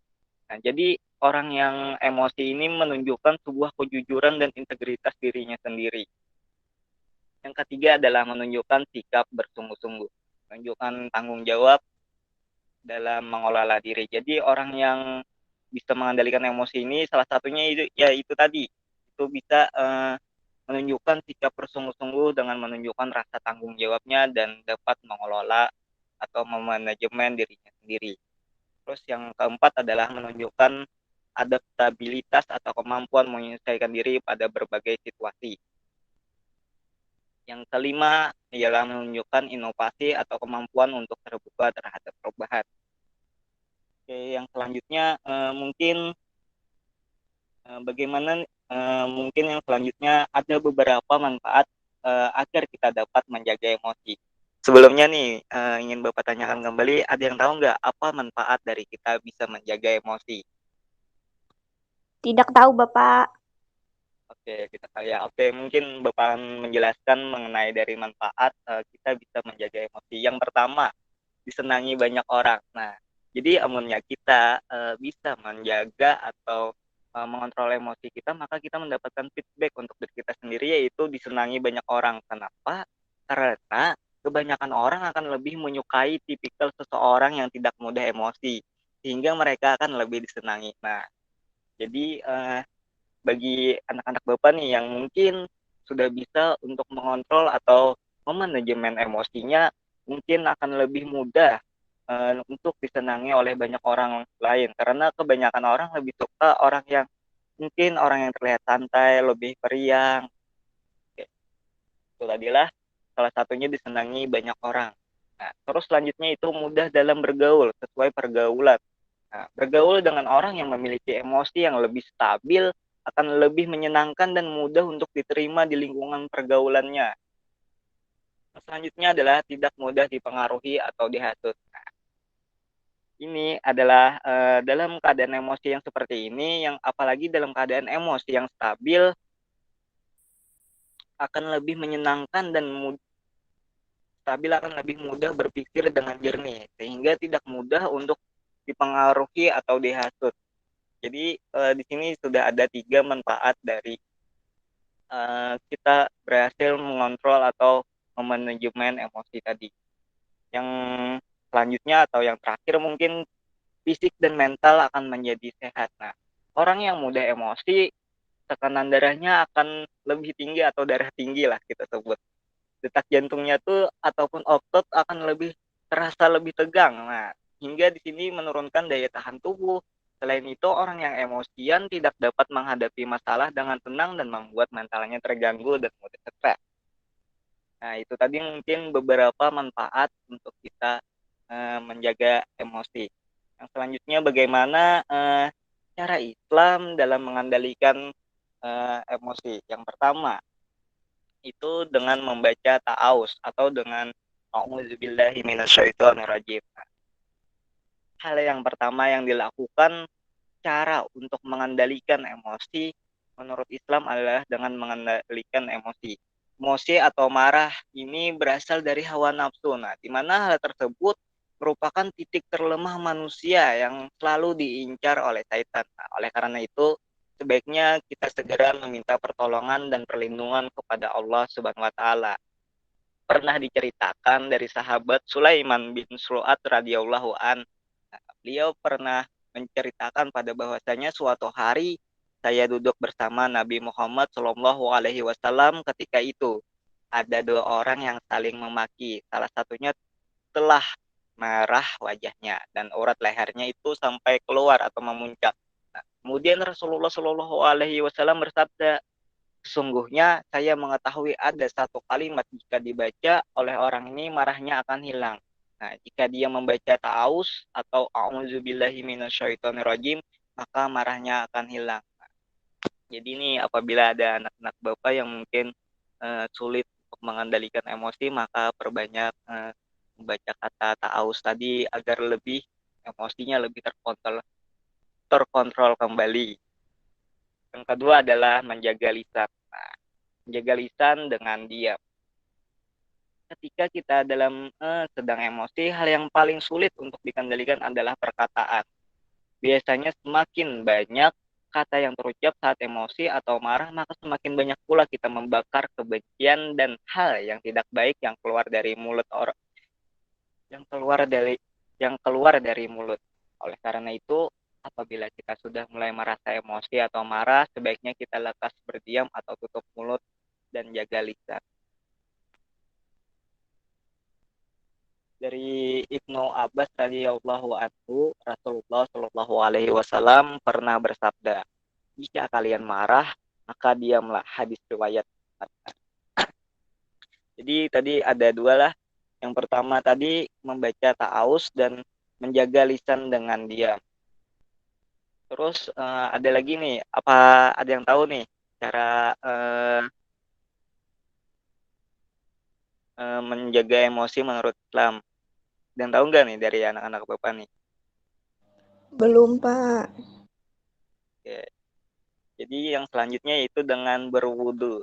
Nah, jadi orang yang emosi ini menunjukkan sebuah kejujuran dan integritas dirinya sendiri. Yang ketiga adalah menunjukkan sikap bersungguh-sungguh, menunjukkan tanggung jawab dalam mengelola diri. Jadi orang yang bisa mengendalikan emosi ini salah satunya itu ya itu tadi, itu bisa menunjukkan sikap bersungguh-sungguh dengan menunjukkan rasa tanggung jawabnya dan dapat mengelola atau memanajemen dirinya sendiri. Terus yang keempat adalah menunjukkan adaptabilitas atau kemampuan menyesuaikan diri pada berbagai situasi. Yang kelima ialah menunjukkan inovasi atau kemampuan untuk terbuka terhadap perubahan. Oke, yang selanjutnya mungkin bagaimana mungkin yang selanjutnya ada beberapa manfaat agar kita dapat menjaga emosi. Sebelumnya nih ingin Bapak tanyakan kembali, ada yang tahu nggak apa manfaat dari kita bisa menjaga emosi? Tidak tahu, Bapak. Oke, kita ya. Oke, mungkin Bapak menjelaskan mengenai dari manfaat kita bisa menjaga emosi. Yang pertama, disenangi banyak orang. Nah, jadi amunnya kita bisa menjaga atau mengontrol emosi kita, maka kita mendapatkan feedback untuk diri kita sendiri, yaitu disenangi banyak orang. Kenapa? Karena kebanyakan orang akan lebih menyukai tipikal seseorang yang tidak mudah emosi, sehingga mereka akan lebih disenangi. Nah, jadi bagi anak-anak Bapak nih yang mungkin sudah bisa untuk mengontrol atau memanajemen emosinya, mungkin akan lebih mudah untuk disenangi oleh banyak orang lain, karena kebanyakan orang lebih suka orang yang mungkin orang yang terlihat santai, lebih periang. Oke, itu tadilah salah satunya disenangi banyak orang. Nah, terus selanjutnya itu mudah dalam bergaul sesuai pergaulan. Nah, bergaul dengan orang yang memiliki emosi yang lebih stabil akan lebih menyenangkan dan mudah untuk diterima di lingkungan pergaulannya. Selanjutnya adalah tidak mudah dipengaruhi atau dihasut. Nah, ini adalah dalam keadaan emosi yang seperti ini, yang apalagi dalam keadaan emosi yang stabil, akan lebih menyenangkan dan stabil akan lebih mudah berpikir dengan jernih, sehingga tidak mudah untuk dipengaruhi atau dihasut. Jadi di sini sudah ada 3 manfaat dari kita berhasil mengontrol atau memanajemen emosi tadi. Yang selanjutnya atau yang terakhir mungkin fisik dan mental akan menjadi sehat. Nah, orang yang mudah emosi, tekanan darahnya akan lebih tinggi atau darah tinggi lah kita sebut. Detak jantungnya tuh ataupun otot akan lebih terasa lebih tegang. Nah, hingga di sini menurunkan daya tahan tubuh. Selain itu, orang yang emosian tidak dapat menghadapi masalah dengan tenang dan membuat mentalnya terganggu dan mudah stres. Nah, itu tadi mungkin beberapa manfaat untuk kita menjaga emosi. Yang selanjutnya bagaimana cara Islam dalam mengendalikan emosi. Yang pertama, itu dengan membaca ta'awuz atau dengan a'udzubillahi minasyaitonirrajim. Hal yang pertama yang dilakukan cara untuk mengendalikan emosi menurut Islam adalah dengan mengendalikan emosi. Emosi atau marah ini berasal dari hawa nafsu. Nah, di mana hal tersebut merupakan titik terlemah manusia yang selalu diincar oleh syaitan. Nah, oleh karena itu, sebaiknya kita segera meminta pertolongan dan perlindungan kepada Allah Subhanahu wa taala. pernah diceritakan dari sahabat Sulaiman bin Surat radhiyallahu an. Beliau pernah menceritakan pada bahwasanya suatu hari saya duduk bersama Nabi Muhammad Shallallahu Alaihi Wasallam. Ketika itu ada dua orang yang saling memaki. Salah satunya telah merah wajahnya dan urat lehernya itu sampai keluar atau memuncak. Nah, kemudian Rasulullah Shallallahu Alaihi Wasallam bersabda, sesungguhnya saya mengetahui ada satu kalimat jika dibaca oleh orang ini marahnya akan hilang. Nah, jika dia membaca ta'awuz atau a'udzubillahi minasyaitonirrajim, maka marahnya akan hilang. Jadi ini apabila ada anak-anak Bapak yang mungkin sulit untuk mengendalikan emosi, maka perbanyak membaca kata ta'awuz tadi agar lebih emosinya lebih terkontrol kembali. Yang kedua adalah menjaga lisan. Nah, menjaga lisan dengan diam. Ketika kita dalam sedang emosi, hal yang paling sulit untuk dikendalikan adalah perkataan. Biasanya semakin banyak kata yang terucap saat emosi atau marah, maka semakin banyak pula kita membakar kebencian dan hal yang tidak baik yang keluar dari mulut orang, yang keluar dari mulut. Oleh karena itu, apabila kita sudah mulai merasa emosi atau marah, sebaiknya kita lekas berdiam atau tutup mulut dan jaga lisan. Dari Ibnu Abbas radhiyallahu anhu, Rasulullah Shallallahu Alaihi Wasallam pernah bersabda, jika kalian marah, maka diamlah. Hadis riwayat. Jadi tadi ada dua lah. Yang pertama tadi membaca ta'awuz dan menjaga lisan dengan diam. Terus ada lagi nih, apa ada yang tahu nih cara menjaga emosi menurut Islam? Dan tahu nggak nih dari anak-anak Bapak nih? Belum, Pak. Oke. Jadi yang selanjutnya yaitu dengan berwudu.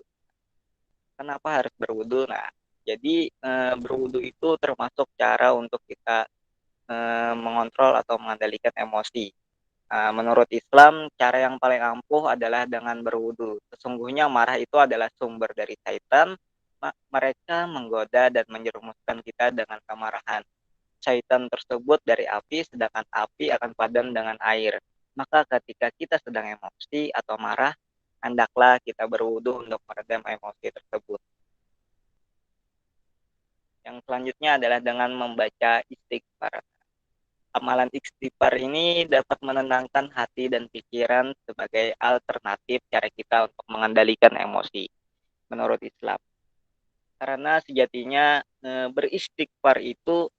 Kenapa harus berwudu? Nah, jadi berwudu itu termasuk cara untuk kita mengontrol atau mengendalikan emosi. Menurut Islam, cara yang paling ampuh adalah dengan berwudu. Sesungguhnya marah itu adalah sumber dari syaitan. Mereka menggoda dan menjerumuskan kita dengan kemarahan. Syaitan tersebut dari api, sedangkan api akan padam dengan air. Maka ketika kita sedang emosi atau marah, hendaklah kita berwudu untuk meredam emosi tersebut. Yang selanjutnya adalah dengan membaca istighfar. Amalan istighfar ini dapat menenangkan hati dan pikiran sebagai alternatif cara kita untuk mengendalikan emosi menurut Islam. Karena sejatinya beristighfar itu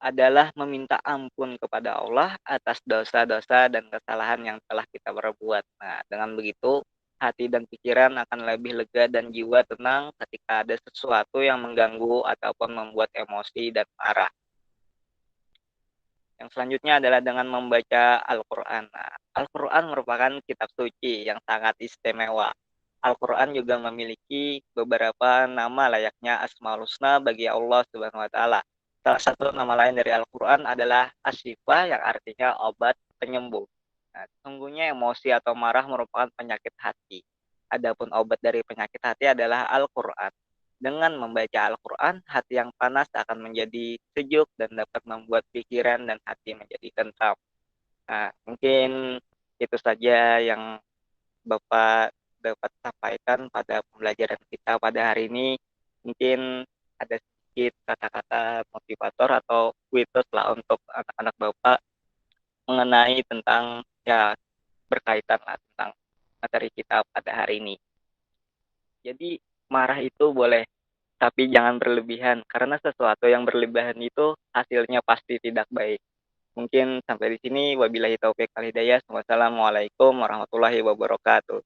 adalah meminta ampun kepada Allah atas dosa-dosa dan kesalahan yang telah kita perbuat. Nah, dengan begitu, hati dan pikiran akan lebih lega dan jiwa tenang ketika ada sesuatu yang mengganggu ataupun membuat emosi dan marah. Yang selanjutnya adalah dengan membaca Al-Quran. Nah, Al-Quran merupakan kitab suci yang sangat istimewa. Al-Quran juga memiliki beberapa nama layaknya Asmaul Husna bagi Allah Subhanahu wa Ta'ala. Salah satu nama lain dari Al-Quran adalah Asy-Syifa yang artinya obat penyembuh. Nah, sesungguhnya emosi atau marah merupakan penyakit hati. Adapun obat dari penyakit hati adalah Al-Quran. Dengan membaca Al-Quran, hati yang panas akan menjadi sejuk dan dapat membuat pikiran dan hati menjadi tentram. Nah, mungkin itu saja yang Bapak dapat sampaikan pada pembelajaran kita pada hari ini. Mungkin ada sedikit kata-kata motivator atau kuitus lah untuk anak-anak Bapak mengenai tentang ya berkaitan lah tentang materi kita pada hari ini. Jadi marah itu boleh, tapi jangan berlebihan karena sesuatu yang berlebihan itu hasilnya pasti tidak baik. Mungkin sampai di sini. Wabillahi taufiq wal hidayah. Wassalamualaikum warahmatullahi wabarakatuh.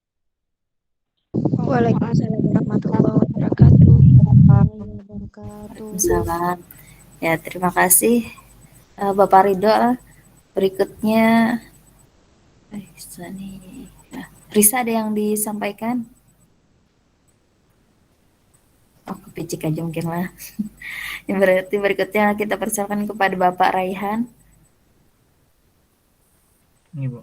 Waalaikumsalam warahmatullahi wabarakatuh. Waalaikumsalam. Ya, terima kasih Bapak Ridho. Berikutnya Risa ada yang disampaikan? Oh, kepicik aja mungkin lah. Berarti berikutnya kita persilakan kepada Bapak Raihan. Ini, Bu.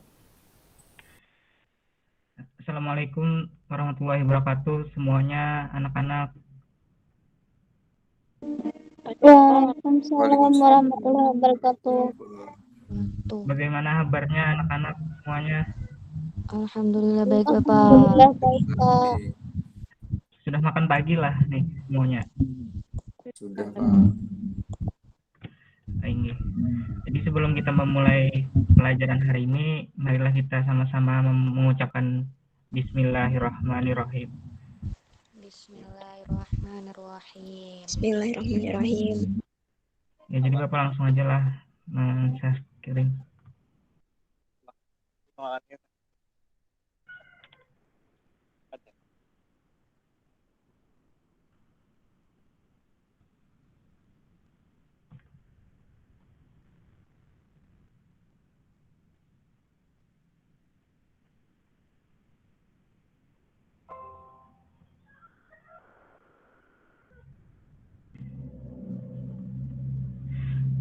Assalamualaikum warahmatullahi wabarakatuh semuanya, anak-anak. Waalaikumsalam warahmatullahi wabarakatuh. Bagaimana kabarnya anak-anak semuanya? Alhamdulillah baik Bapak. Alhamdulillah baik Pak. Sudah makan pagi lah nih semuanya. Sudah, Pak. Ini. Jadi sebelum kita memulai pelajaran hari ini, marilah kita sama-sama mengucapkan Bismillahirrahmanirrahim. Bismillahirrahmanirrahim. Bismillahirrahmanirrahim. Ya, jadi Bapak langsung aja lah saya kirim.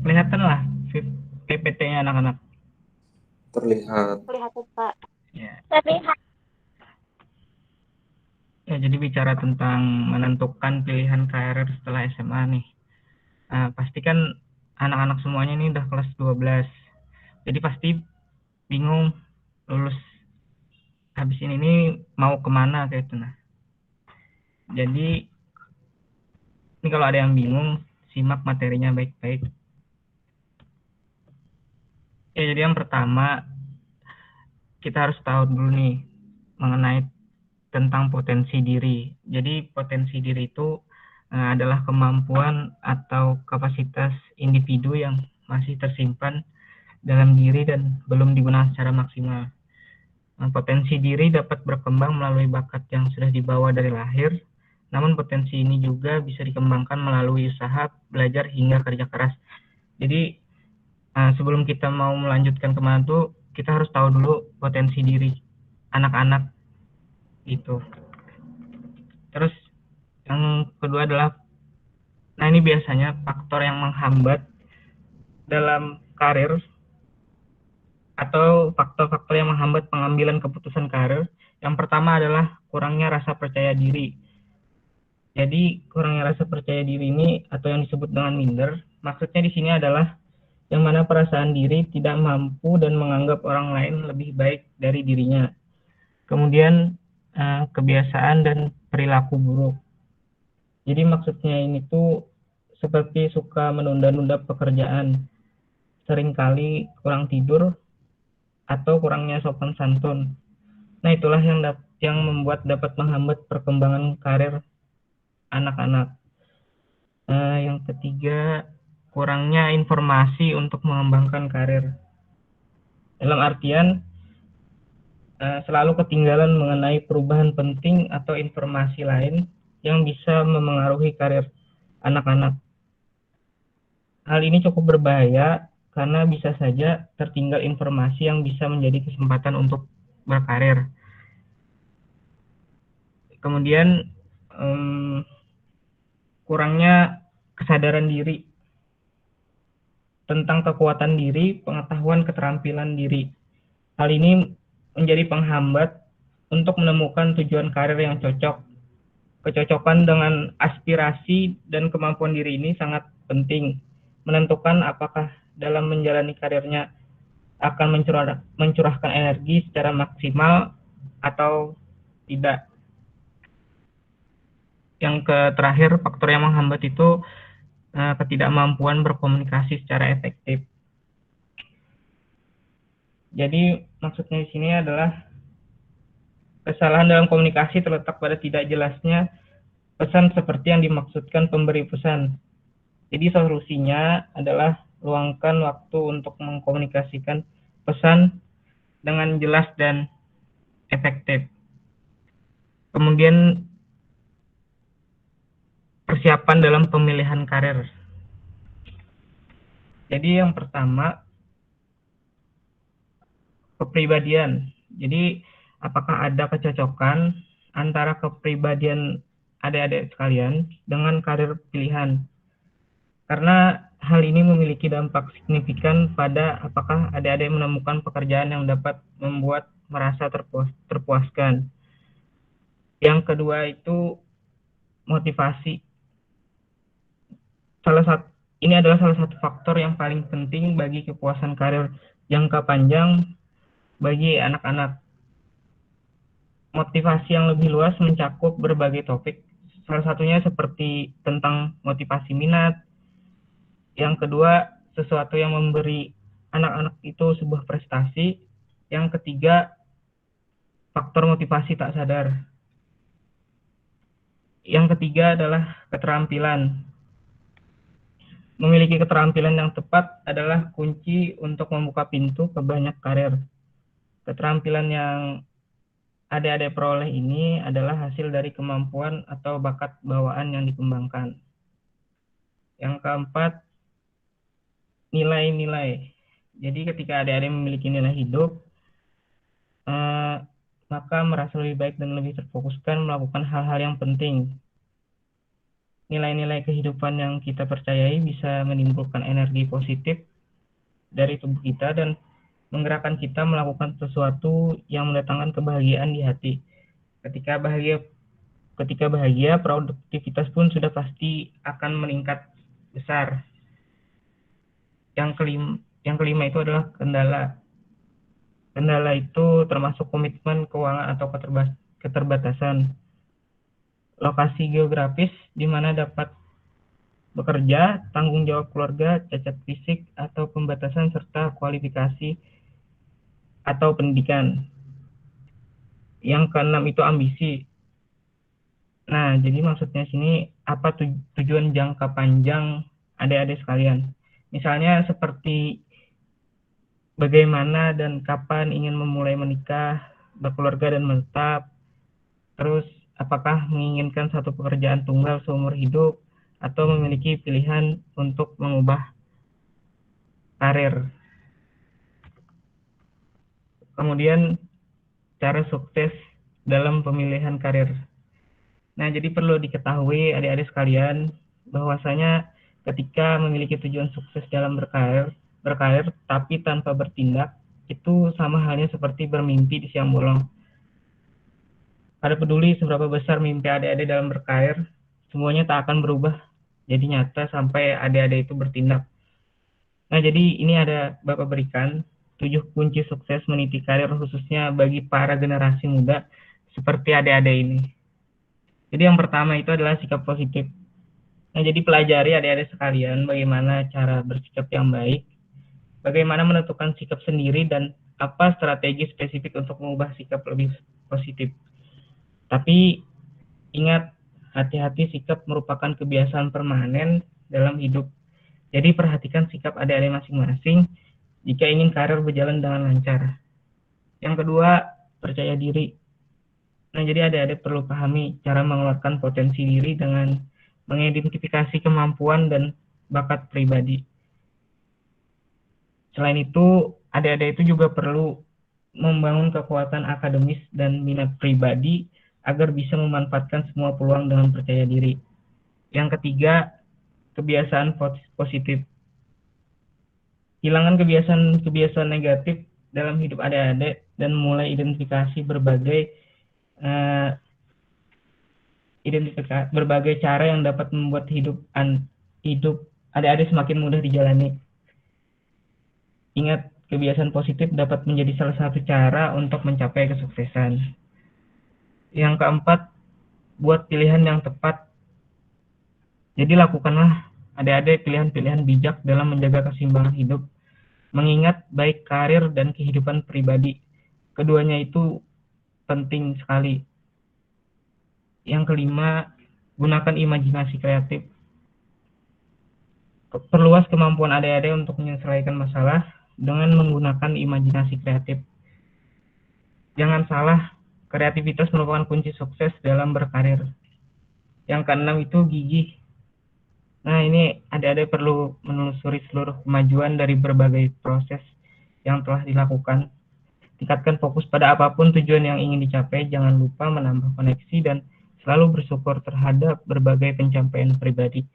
Kelihatan lah PPT-nya anak-anak. Terlihat. Lihat Pak. Ya. Terlihat. Ya, jadi bicara tentang menentukan pilihan karir setelah SMA nih. Pasti kan anak-anak semuanya ini udah kelas 12. Jadi pasti bingung lulus habis ini mau kemana kayak itu. Nah. Jadi ini kalau ada yang bingung, simak materinya baik-baik. Ya, jadi yang pertama kita harus tahu dulu nih mengenai tentang potensi diri. Jadi potensi diri itu adalah kemampuan atau kapasitas individu yang masih tersimpan dalam diri dan belum digunakan secara maksimal. Potensi diri dapat berkembang melalui bakat yang sudah dibawa dari lahir, namun potensi ini juga bisa dikembangkan melalui usaha, belajar, hingga kerja keras. Jadi sebelum kita mau melanjutkan kemana tuh, kita harus tahu dulu potensi diri anak-anak gitu. Terus yang kedua adalah, nah ini biasanya faktor yang menghambat dalam karir atau faktor-faktor yang menghambat pengambilan keputusan karir. Yang pertama adalah kurangnya rasa percaya diri. Jadi kurangnya rasa percaya diri ini atau yang disebut dengan minder, maksudnya di sini adalah yang mana perasaan diri tidak mampu dan menganggap orang lain lebih baik dari dirinya. Kemudian kebiasaan dan perilaku buruk. Jadi maksudnya ini tuh seperti suka menunda-nunda pekerjaan, seringkali kurang tidur, atau kurangnya sopan santun. Nah, itulah yang membuat dapat menghambat perkembangan karir anak-anak. Yang ketiga, kurangnya informasi untuk mengembangkan karir. Dalam artian, selalu ketinggalan mengenai perubahan penting atau informasi lain yang bisa memengaruhi karir anak-anak. Hal ini cukup berbahaya karena bisa saja tertinggal informasi yang bisa menjadi kesempatan untuk berkarir. Kemudian kurangnya kesadaran diri tentang kekuatan diri, pengetahuan, keterampilan diri. Hal ini menjadi penghambat untuk menemukan tujuan karir yang cocok. Kecocokan dengan aspirasi dan kemampuan diri ini sangat penting, menentukan apakah dalam menjalani karirnya akan mencurahkan energi secara maksimal atau tidak. Yang terakhir, faktor yang menghambat itu ketidakmampuan berkomunikasi secara efektif. Jadi maksudnya di sini adalah kesalahan dalam komunikasi terletak pada tidak jelasnya pesan seperti yang dimaksudkan pemberi pesan. Jadi solusinya adalah luangkan waktu untuk mengkomunikasikan pesan dengan jelas dan efektif. Kemudian persiapan dalam pemilihan karir. Jadi yang pertama, kepribadian. Jadi apakah ada kecocokan antara kepribadian adik-adik sekalian dengan karir pilihan? Karena hal ini memiliki dampak signifikan pada apakah adik-adik menemukan pekerjaan yang dapat membuat merasa terpuaskan. Yang kedua itu motivasi. ini adalah salah satu faktor yang paling penting bagi kepuasan karir jangka panjang bagi anak-anak. Motivasi yang lebih luas mencakup berbagai topik, salah satunya seperti tentang motivasi minat. Yang kedua, sesuatu yang memberi anak-anak itu sebuah prestasi. Yang ketiga, faktor motivasi tak sadar. Yang ketiga adalah keterampilan. Memiliki keterampilan yang tepat adalah kunci untuk membuka pintu ke banyak karir. Keterampilan yang adik-adik peroleh ini adalah hasil dari kemampuan atau bakat bawaan yang dikembangkan. Yang keempat, nilai-nilai. Jadi ketika adik-adik memiliki nilai hidup, maka merasa lebih baik dan lebih terfokuskan melakukan hal-hal yang penting. Nilai-nilai kehidupan yang kita percayai bisa menimbulkan energi positif dari tubuh kita dan menggerakkan kita melakukan sesuatu yang mendatangkan kebahagiaan di hati. Ketika bahagia, produktivitas pun sudah pasti akan meningkat besar. Yang kelima itu adalah kendala. Kendala itu termasuk komitmen keuangan atau keterbatasan. Lokasi geografis di mana dapat bekerja, tanggung jawab keluarga, cacat fisik, atau pembatasan serta kualifikasi atau pendidikan. Yang keenam itu ambisi. Nah, jadi maksudnya sini apa tujuan jangka panjang adik-adik sekalian? Misalnya seperti bagaimana dan kapan ingin memulai menikah, berkeluarga dan menetap, terus apakah menginginkan satu pekerjaan tunggal seumur hidup, atau memiliki pilihan untuk mengubah karir. Kemudian, cara sukses dalam pemilihan karir. Nah, jadi perlu diketahui adik-adik sekalian, bahwasanya ketika memiliki tujuan sukses dalam berkarir tapi tanpa bertindak, itu sama halnya seperti bermimpi di siang bolong. Ada peduli seberapa besar mimpi adik-adik dalam berkarir, semuanya tak akan berubah jadi nyata sampai adik-adik itu bertindak. Nah, jadi ini ada Bapak berikan 7 kunci sukses meniti karir khususnya bagi para generasi muda seperti adik-adik ini. Jadi yang pertama itu adalah sikap positif. Nah, jadi pelajari adik-adik sekalian bagaimana cara bersikap yang baik, bagaimana menentukan sikap sendiri, dan apa strategi spesifik untuk mengubah sikap lebih positif. Tapi ingat, hati-hati, sikap merupakan kebiasaan permanen dalam hidup. Jadi perhatikan sikap adik-adik masing-masing jika ingin karir berjalan dengan lancar. Yang kedua, percaya diri. Nah, jadi adik-adik perlu pahami cara mengeluarkan potensi diri dengan mengidentifikasi kemampuan dan bakat pribadi. Selain itu, adik-adik itu juga perlu membangun kekuatan akademis dan minat pribadi agar bisa memanfaatkan semua peluang dengan percaya diri. Yang ketiga, kebiasaan positif. Hilangkan kebiasaan negatif dalam hidup adik-adik dan mulai identifikasi berbagai cara yang dapat membuat hidup adik-adik semakin mudah dijalani. Ingat, kebiasaan positif dapat menjadi salah satu cara untuk mencapai kesuksesan. Yang keempat, buat pilihan yang tepat. Jadi lakukanlah adik-adik pilihan-pilihan bijak dalam menjaga keseimbangan hidup, mengingat baik karir dan kehidupan pribadi. Keduanya itu penting sekali. Yang kelima, gunakan imajinasi kreatif. Perluas kemampuan adik-adik untuk menyelesaikan masalah dengan menggunakan imajinasi kreatif. Jangan salah, kreativitas merupakan kunci sukses dalam berkarir. Yang keenam itu gigih. Nah, ini adik-adik perlu menelusuri seluruh kemajuan dari berbagai proses yang telah dilakukan. Tingkatkan fokus pada apapun tujuan yang ingin dicapai, jangan lupa menambah koneksi dan selalu bersyukur terhadap berbagai pencapaian pribadi.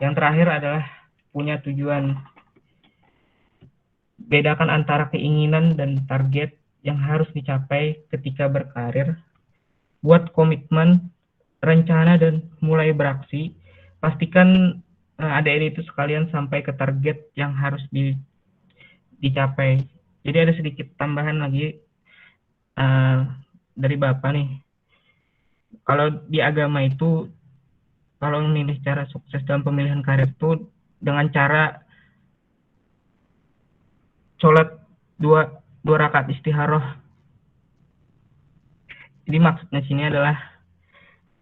Yang terakhir adalah punya tujuan. Bedakan antara keinginan dan target yang harus dicapai ketika berkarir. Buat komitmen, rencana, dan mulai beraksi. Pastikan adik-adik itu sekalian sampai ke target yang harus dicapai. Jadi ada sedikit tambahan lagi dari Bapak nih. Kalau di agama itu, kalau memilih cara sukses dalam pemilihan karir itu dengan cara sholat dua rakaat istikharah. Jadi maksudnya sini adalah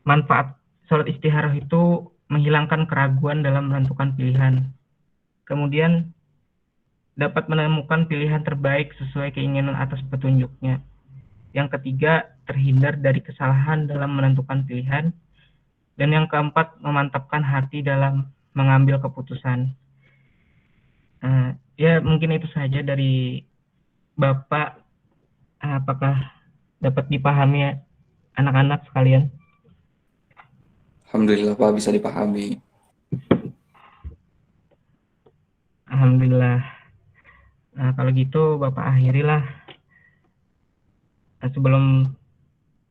manfaat sholat istikharah itu menghilangkan keraguan dalam menentukan pilihan. Kemudian dapat menemukan pilihan terbaik sesuai keinginan atas petunjuknya. Yang ketiga, terhindar dari kesalahan dalam menentukan pilihan. Dan yang keempat, memantapkan hati dalam mengambil keputusan. Ya, mungkin itu saja dari Bapak. Apakah dapat dipahami ya, anak-anak sekalian? Alhamdulillah Pak, bisa dipahami. Alhamdulillah. Nah, kalau gitu Bapak akhirilah. Sebelum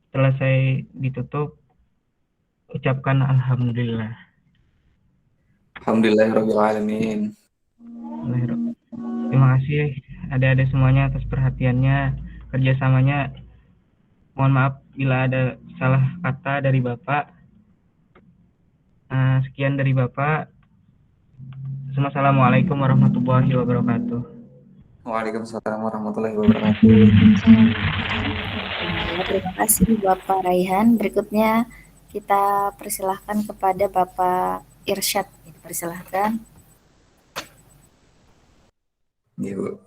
selesai ditutup, ucapkan Alhamdulillah. Alhamdulillahirrahmanirrahim. Terima kasih adik-adik semuanya atas perhatiannya, kerjasamanya. Mohon maaf bila ada salah kata dari Bapak. Sekian dari Bapak. Assalamualaikum warahmatullahi wabarakatuh. Waalaikumsalam warahmatullahi wabarakatuh. Terima kasih Bapak Raihan. Berikutnya kita persilahkan kepada Bapak Irsyad. Persilahkan. Ya, Bu.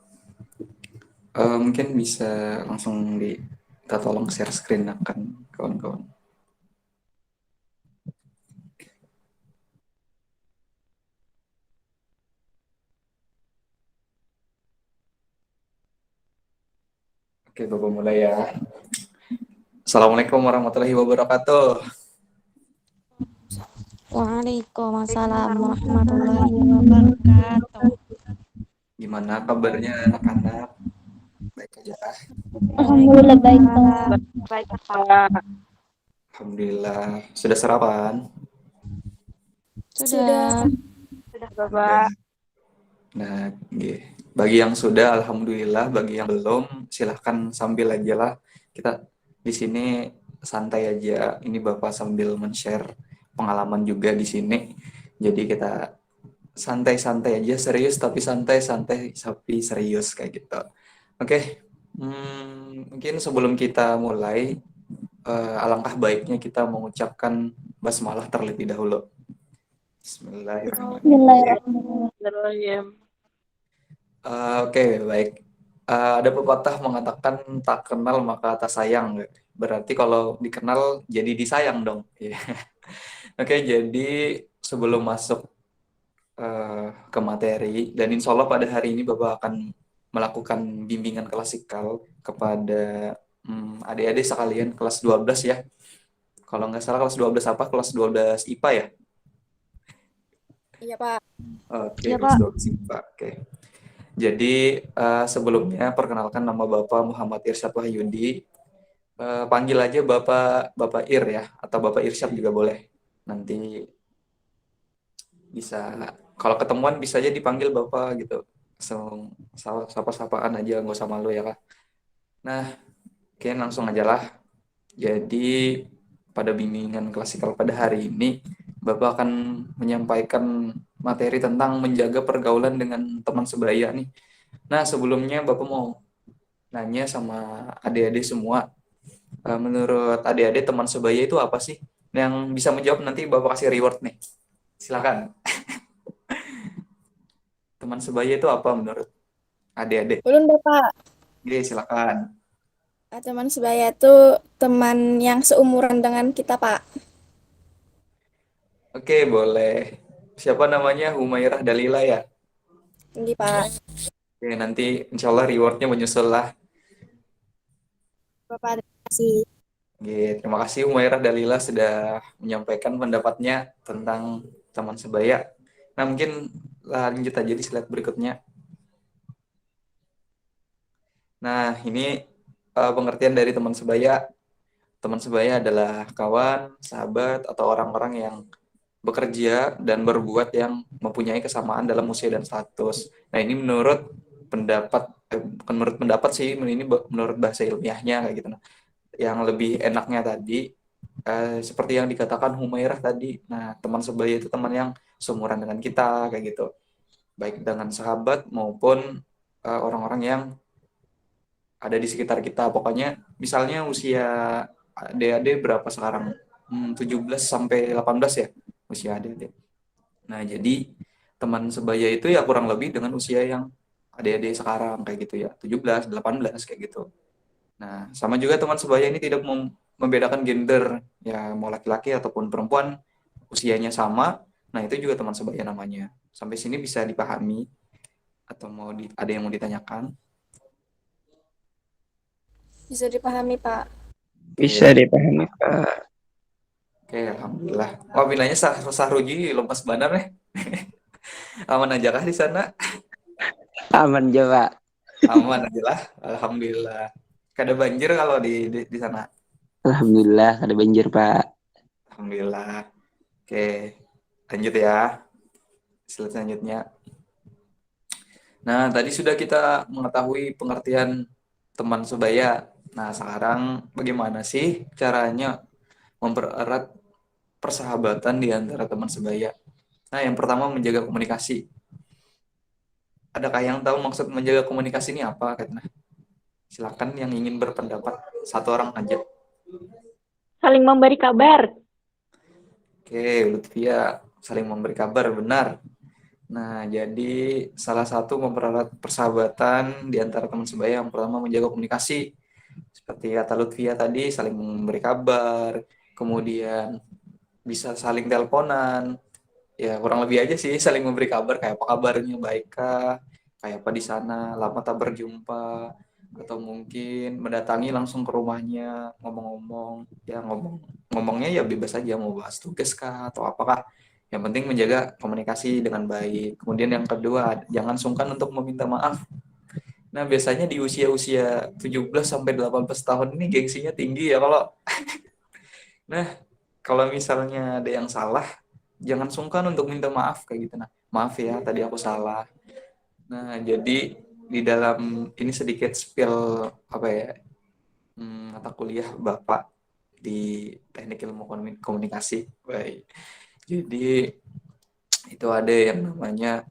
Mungkin bisa langsung kita tolong share screen akan kawan-kawan. Oke, Bapak mulai ya. Assalamualaikum warahmatullahi wabarakatuh. Waalaikumsalam warahmatullahi wabarakatuh. Gimana kabarnya anak-anak? Baik aja. Alhamdulillah baik Pak. Baik, Pak. Alhamdulillah. Sudah sarapan? Sudah. Bapak. Nah, bagi yang sudah, alhamdulillah. Bagi yang belum, silahkan sambil aja lah. Kita di sini santai aja. Ini Bapak sambil men-share pengalaman juga di sini. Jadi kita santai-santai aja, serius tapi santai-santai tapi serius kayak gitu. Oke. Mungkin sebelum kita mulai, alangkah baiknya kita mengucapkan basmalah terlebih dahulu. Bismillahirrahmanirrahim. Oke, baik. Ada pepatah mengatakan tak kenal maka tak sayang. Berarti kalau dikenal jadi disayang dong. Oke, jadi sebelum masuk ke materi, dan insya Allah pada hari ini Bapak akan melakukan bimbingan klasikal kepada adik-adik sekalian kelas 12 ya. Kalau nggak salah kelas 12 apa? Kelas 12 IPA ya? Iya Pak. Oke, Iya, kelas Pak. 12 IPA. Oke. Jadi sebelumnya perkenalkan nama Bapak Muhammad Irsyad Wahyudi. Panggil aja Bapak Ir ya, atau Bapak Irsyad juga boleh. Nanti bisa, kalau ketemuan bisa aja dipanggil Bapak gitu. Sapa-sapaan aja, nggak usah malu ya Kak. Nah, oke, langsung aja lah. Jadi pada bimbingan klasikal pada hari ini, Bapak akan menyampaikan materi tentang menjaga pergaulan dengan teman sebaya nih. Nah, sebelumnya Bapak mau nanya sama adik-adik semua, menurut adik-adik teman sebaya itu apa sih? Yang bisa menjawab nanti Bapak kasih reward nih. Silakan. Teman sebaya itu apa menurut adik-adik? Ulun Bapak. Oke, silakan. Teman sebaya itu teman yang seumuran dengan kita Pak. Oke, boleh. Siapa namanya? Humairah Dalila ya? Ini Pak. Oke, nanti insya Allah rewardnya menyusul lah. Bapak terima kasih. Oke, terima kasih Humairah Dalila sudah menyampaikan pendapatnya tentang teman sebaya. Nah, mungkin lanjut aja di slide berikutnya. Nah, ini pengertian dari teman sebaya. Teman sebaya adalah kawan, sahabat, atau orang-orang yang bekerja dan berbuat yang mempunyai kesamaan dalam usia dan status. Nah, ini menurut pendapat bukan menurut pendapat sih, ini menurut bahasa ilmiahnya kayak gitu. Nah, yang lebih enaknya tadi seperti yang dikatakan Humairah tadi. Nah, teman sebaya itu teman yang seumuran dengan kita kayak gitu. Baik dengan sahabat maupun orang-orang yang ada di sekitar kita. Pokoknya misalnya usia adik-adik berapa sekarang? 17 sampai 18 ya usia adik-adik. Nah, jadi teman sebaya itu ya kurang lebih dengan usia yang adik-adik sekarang kayak gitu ya, 17, 18 kayak gitu. Nah, sama juga teman sebaya ini tidak membedakan gender, ya mau laki-laki ataupun perempuan, usianya sama. Nah, itu juga teman sebaya namanya. Sampai sini bisa dipahami atau ada yang mau ditanyakan? Bisa dipahami, Pak. Bisa dipahami, Pak. Oke, alhamdulillah. Wah, bilangnya Sahruji lepas banar nih. Aman aja kah di sana? Aman aja, Pak. Aman aja lah, alhamdulillah. Kada banjir kalau di sana. Alhamdulillah, ada banjir, Pak. Alhamdulillah. Oke, lanjut ya. Slide selanjutnya. Nah, tadi sudah kita mengetahui pengertian teman sebaya. Nah, sekarang bagaimana sih caranya mempererat persahabatan di antara teman sebaya? Nah, yang pertama menjaga komunikasi. Adakah yang tahu maksud menjaga komunikasi ini apa, Katna? Silakan yang ingin berpendapat, satu orang aja. Saling memberi kabar. Oke, Lutfia, saling memberi kabar, benar. Nah, jadi salah satu mempererat persahabatan di antara teman sebaya yang pertama menjaga komunikasi. Seperti kata Lutfia tadi, saling memberi kabar, kemudian bisa saling teleponan. Ya, kurang lebih aja sih saling memberi kabar, kayak apa kabarnya, baikkah, kayak apa di sana, lama tak berjumpa, atau mungkin mendatangi langsung ke rumahnya, ngomong-ngomong, ya ngomongnya ya bebas aja, mau bahas tugas kah atau apakah. Yang penting menjaga komunikasi dengan baik. Kemudian yang kedua, jangan sungkan untuk meminta maaf. Nah, biasanya di usia-usia 17 sampai 18 tahun ini gengsinya tinggi ya kalau nah, kalau misalnya ada yang salah, jangan sungkan untuk minta maaf kayak gitu. Nah, maaf ya tadi aku salah. Nah, jadi di dalam ini sedikit spill apa ya, mata kuliah Bapak di Teknik Ilmu Komunikasi. Baik. Jadi itu ada yang namanya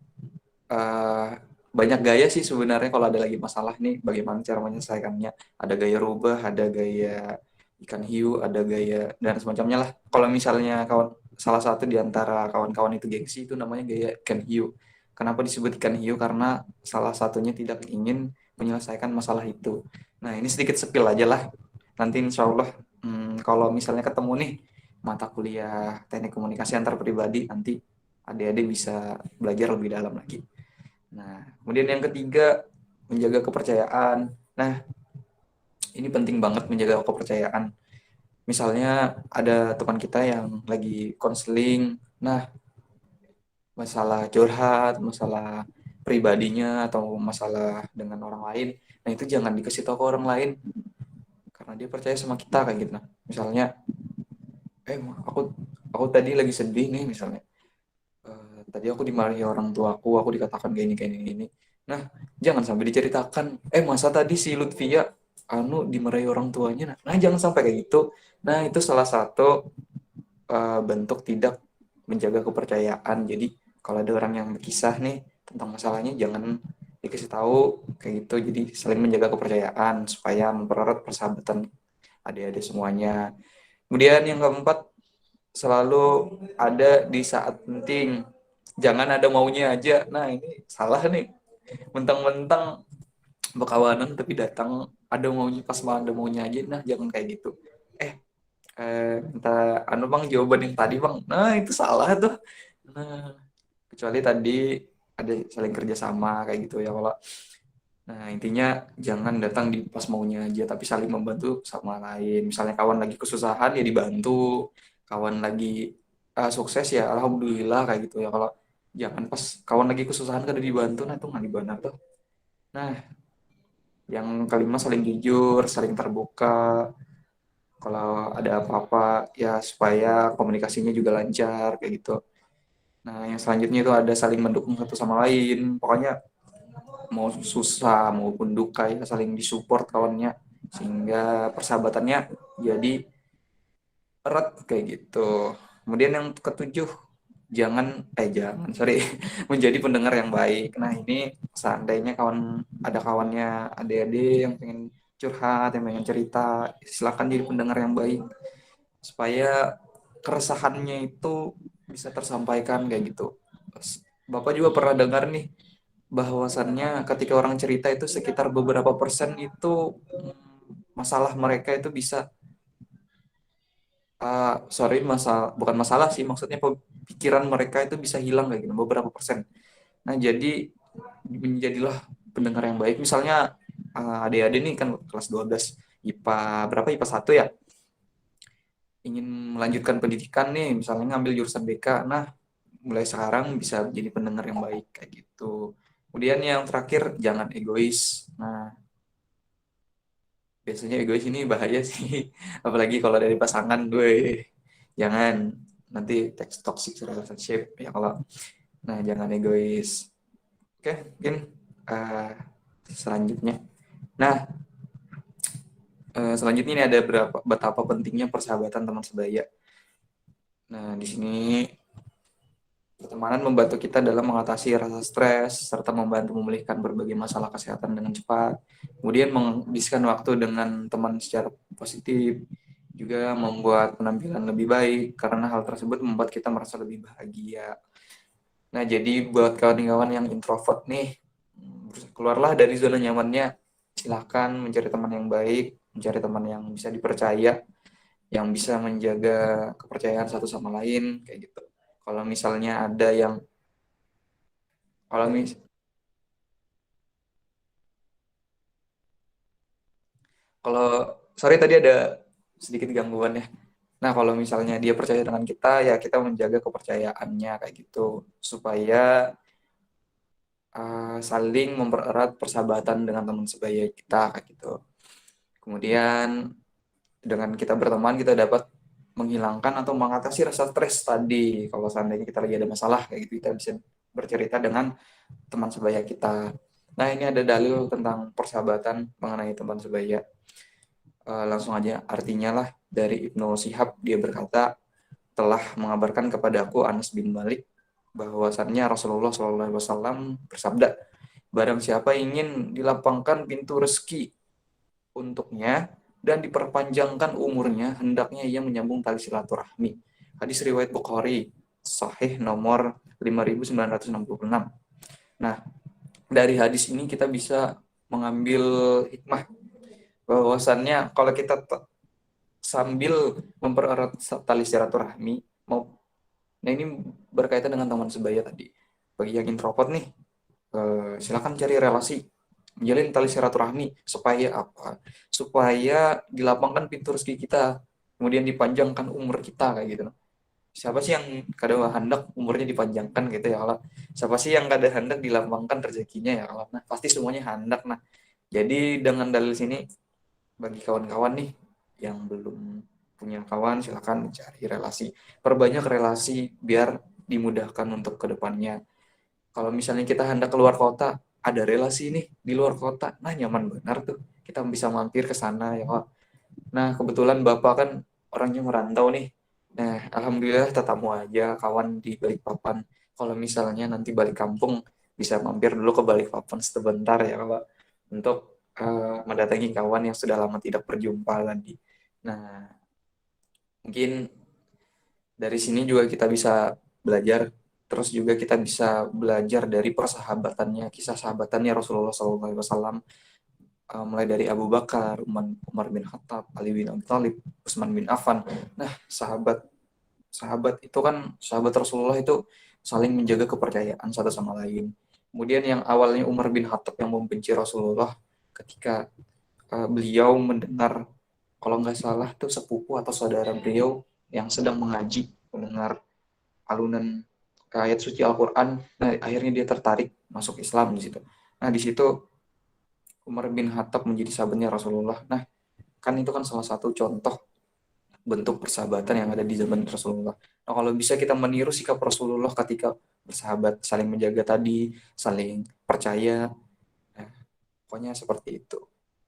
banyak gaya sih sebenarnya kalau ada lagi masalah nih bagaimana cara menyelesaikannya. Ada gaya rubah, ada gaya ikan hiu, ada gaya dan semacamnya lah. Kalau misalnya salah satu di antara kawan-kawan itu gengsi itu namanya gaya ikan hiu. Kenapa disebut ikan hiu? Karena salah satunya tidak ingin menyelesaikan masalah itu. Nah, ini sedikit spill aja lah. Nanti insya Allah kalau misalnya ketemu nih mata kuliah teknik komunikasi antar pribadi, nanti adik-adik bisa belajar lebih dalam lagi. Nah, kemudian yang ketiga, menjaga kepercayaan. Nah, ini penting banget menjaga kepercayaan. Misalnya ada teman kita yang lagi konseling, nah masalah curhat, masalah pribadinya atau masalah dengan orang lain, nah itu jangan dikasih tahu ke orang lain karena dia percaya sama kita kayak gitu. Nah, misalnya, aku tadi lagi sedih nih misalnya. Tadi aku dimarahi orang tuaku, aku dikatakan gini. Nah, jangan sampai diceritakan, masa tadi si Lutfia dimarahi orang tuanya. Nah, jangan sampai kayak gitu. Nah, itu salah satu bentuk tidak menjaga kepercayaan. Jadi, kalau ada orang yang berkisah nih tentang masalahnya, jangan dikasih tahu kayak gitu. Jadi, saling menjaga kepercayaan supaya mempererat persahabatan adik-adik semuanya. Kemudian yang keempat, selalu ada di saat penting. Jangan ada maunya aja. Nah, ini salah nih. Mentang-mentang berkawanan tapi datang ada maunya, pas ada maunya aja. Nah, jangan kayak gitu. Minta bang jawaban yang tadi bang. Nah, itu salah tuh. Nah, kecuali tadi ada saling kerjasama kayak gitu ya kalau. Nah, intinya jangan datang di pas maunya aja, tapi saling membantu sama lain. Misalnya kawan lagi kesusahan ya dibantu. Kawan lagi sukses ya alhamdulillah kayak gitu ya. Kalau jangan pas kawan lagi kesusahan kada dibantu, nah itu nggak dibantu tuh. Nah, yang kelima saling jujur, saling terbuka. Kalau ada apa-apa ya supaya komunikasinya juga lancar kayak gitu. Nah, yang selanjutnya itu ada saling mendukung satu sama lain. Pokoknya mau susah maupun duka ya saling disupport kawannya sehingga persahabatannya jadi erat kayak gitu. Kemudian yang ketujuh, jangan sorry menjadi pendengar yang baik. Nah, ini seandainya ada kawannya adik-adik yang pengen curhat, yang pengen cerita, silakan jadi pendengar yang baik supaya keresahannya itu bisa tersampaikan kayak gitu. Bapak juga pernah dengar nih bahwasannya ketika orang cerita itu sekitar beberapa persen itu masalah mereka itu bisa bukan masalah sih, maksudnya pikiran mereka itu bisa hilang kayak gitu beberapa persen. Nah, jadi menjadilah pendengar yang baik. Misalnya adik-adik nih kan kelas 12 IPA berapa, IPA 1 ya, ingin melanjutkan pendidikan nih, misalnya ngambil jurusan BK. Nah, mulai sekarang bisa jadi pendengar yang baik kayak gitu. Kemudian yang terakhir, jangan egois. Nah, biasanya egois ini bahaya sih, apalagi kalau dari pasangan, gue jangan nanti toxic relationship ya kalau. Nah, jangan egois. Oke, mungkin selanjutnya. Nah, selanjutnya ini ada betapa pentingnya persahabatan teman sebaya. Nah, di sini pertemanan membantu kita dalam mengatasi rasa stres, serta membantu memulihkan berbagai masalah kesehatan dengan cepat. Kemudian menghabiskan waktu dengan teman secara positif, juga membuat penampilan lebih baik, karena hal tersebut membuat kita merasa lebih bahagia. Nah, jadi buat kawan-kawan yang introvert nih, keluarlah dari zona nyamannya. Silakan mencari teman yang baik, mencari teman yang bisa dipercaya, yang bisa menjaga kepercayaan satu sama lain, kayak gitu. Kalau misalnya ada yang sorry tadi ada sedikit gangguan ya. Nah, kalau misalnya dia percaya dengan kita, ya kita menjaga kepercayaannya kayak gitu supaya saling mempererat persahabatan dengan teman sebaya kita kayak gitu. Kemudian dengan kita berteman kita dapat menghilangkan atau mengatasi rasa stres tadi. Kalau seandainya kita lagi ada masalah kayak gitu, kita bisa bercerita dengan teman sebaya kita. Nah, ini ada dalil tentang persahabatan mengenai teman sebaya. Langsung aja artinya lah, dari Ibnu Syihab, dia berkata, telah mengabarkan kepadaku Anas bin Malik bahwasannya Rasulullah SAW bersabda, barang siapa ingin dilapangkan pintu rezeki untuknya dan diperpanjangkan umurnya, hendaknya ia menyambung tali silaturahmi. Hadis riwayat Bukhari, sahih nomor 5966. Nah, dari hadis ini kita bisa mengambil hikmah bahwasannya kalau kita sambil mempererat tali silaturahmi, nah ini berkaitan dengan teman sebaya tadi. Bagi yang introvert nih, silakan cari relasi, menjalin tali silaturahmi supaya apa? Supaya dilapangkan pintu rezeki kita, kemudian dipanjangkan umur kita kayak gitu. Siapa sih yang kada hendak umurnya dipanjangkan gitu ya Allah? Siapa sih yang kada hendak dilapangkan rezekinya ya Allah? Nah, pasti semuanya hendak. Nah, jadi dengan dalil sini, bagi kawan-kawan nih yang belum punya kawan, silakan mencari relasi. Perbanyak relasi biar dimudahkan untuk kedepannya. Kalau misalnya kita hendak keluar kota, ada relasi nih di luar kota, nah nyaman benar tuh. Kita bisa mampir ke sana ya Pak. Nah, kebetulan Bapak kan orangnya merantau nih. Nah, alhamdulillah tetamu aja kawan di Balikpapan. Kalau misalnya nanti balik kampung, bisa mampir dulu ke Balikpapan sebentar ya Pak. Untuk mendatangi kawan yang sudah lama tidak berjumpa tadi. Nah, mungkin dari sini juga kita bisa belajar, terus juga kita bisa belajar dari persahabatannya, kisah sahabatannya Rasulullah SAW, mulai dari Abu Bakar, Umar bin Khattab, Ali bin Abi Thalib, Utsman bin Affan. Nah, sahabat itu kan, sahabat Rasulullah itu saling menjaga kepercayaan satu sama lain. Kemudian yang awalnya Umar bin Khattab yang membenci Rasulullah, ketika beliau mendengar, kalau nggak salah tuh sepupu atau saudara beliau yang sedang mengaji, mendengar alunan ayat suci Al-Quran, nah akhirnya dia tertarik masuk Islam di situ. Nah, di situ Umar bin Khattab menjadi sahabatnya Rasulullah. Nah, kan itu kan salah satu contoh bentuk persahabatan yang ada di zaman Rasulullah. Nah, kalau bisa kita meniru sikap Rasulullah ketika bersahabat, saling menjaga tadi, saling percaya, nah, pokoknya seperti itu.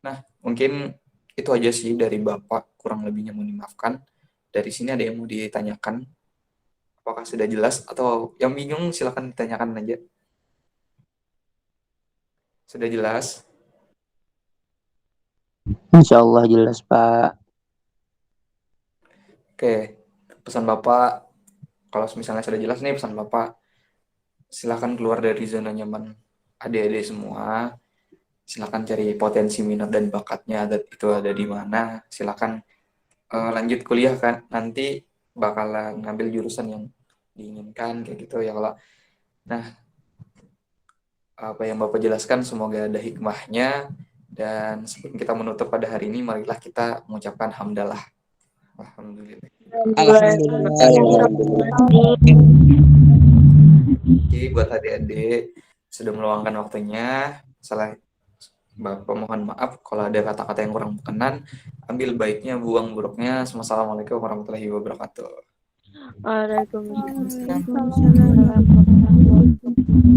Nah, mungkin itu aja sih dari Bapak, kurang lebihnya mohon dimaafkan. Dari sini ada yang mau ditanyakan? Apakah sudah jelas? Atau yang bingung silakan ditanyakan aja. Sudah jelas? Insya Allah jelas, Pak. Oke, pesan Bapak, kalau misalnya sudah jelas nih pesan Bapak, silakan keluar dari zona nyaman adik-adik semua. Silakan cari potensi minat dan bakatnya itu ada di mana. Silakan lanjut kuliah kan, nanti bakalan ngambil jurusan yang diinginkan kayak gitu ya kalau. Nah, apa yang Bapak jelaskan semoga ada hikmahnya, dan sebelum kita menutup pada hari ini, marilah kita mengucapkan hamdalah. Alhamdulillah. Oke, buat adik-adik sudah meluangkan waktunya. Salah Bapak mohon maaf kalau ada kata-kata yang kurang berkenan. Ambil baiknya, buang buruknya. Wassalamualaikum warahmatullahi wabarakatuh.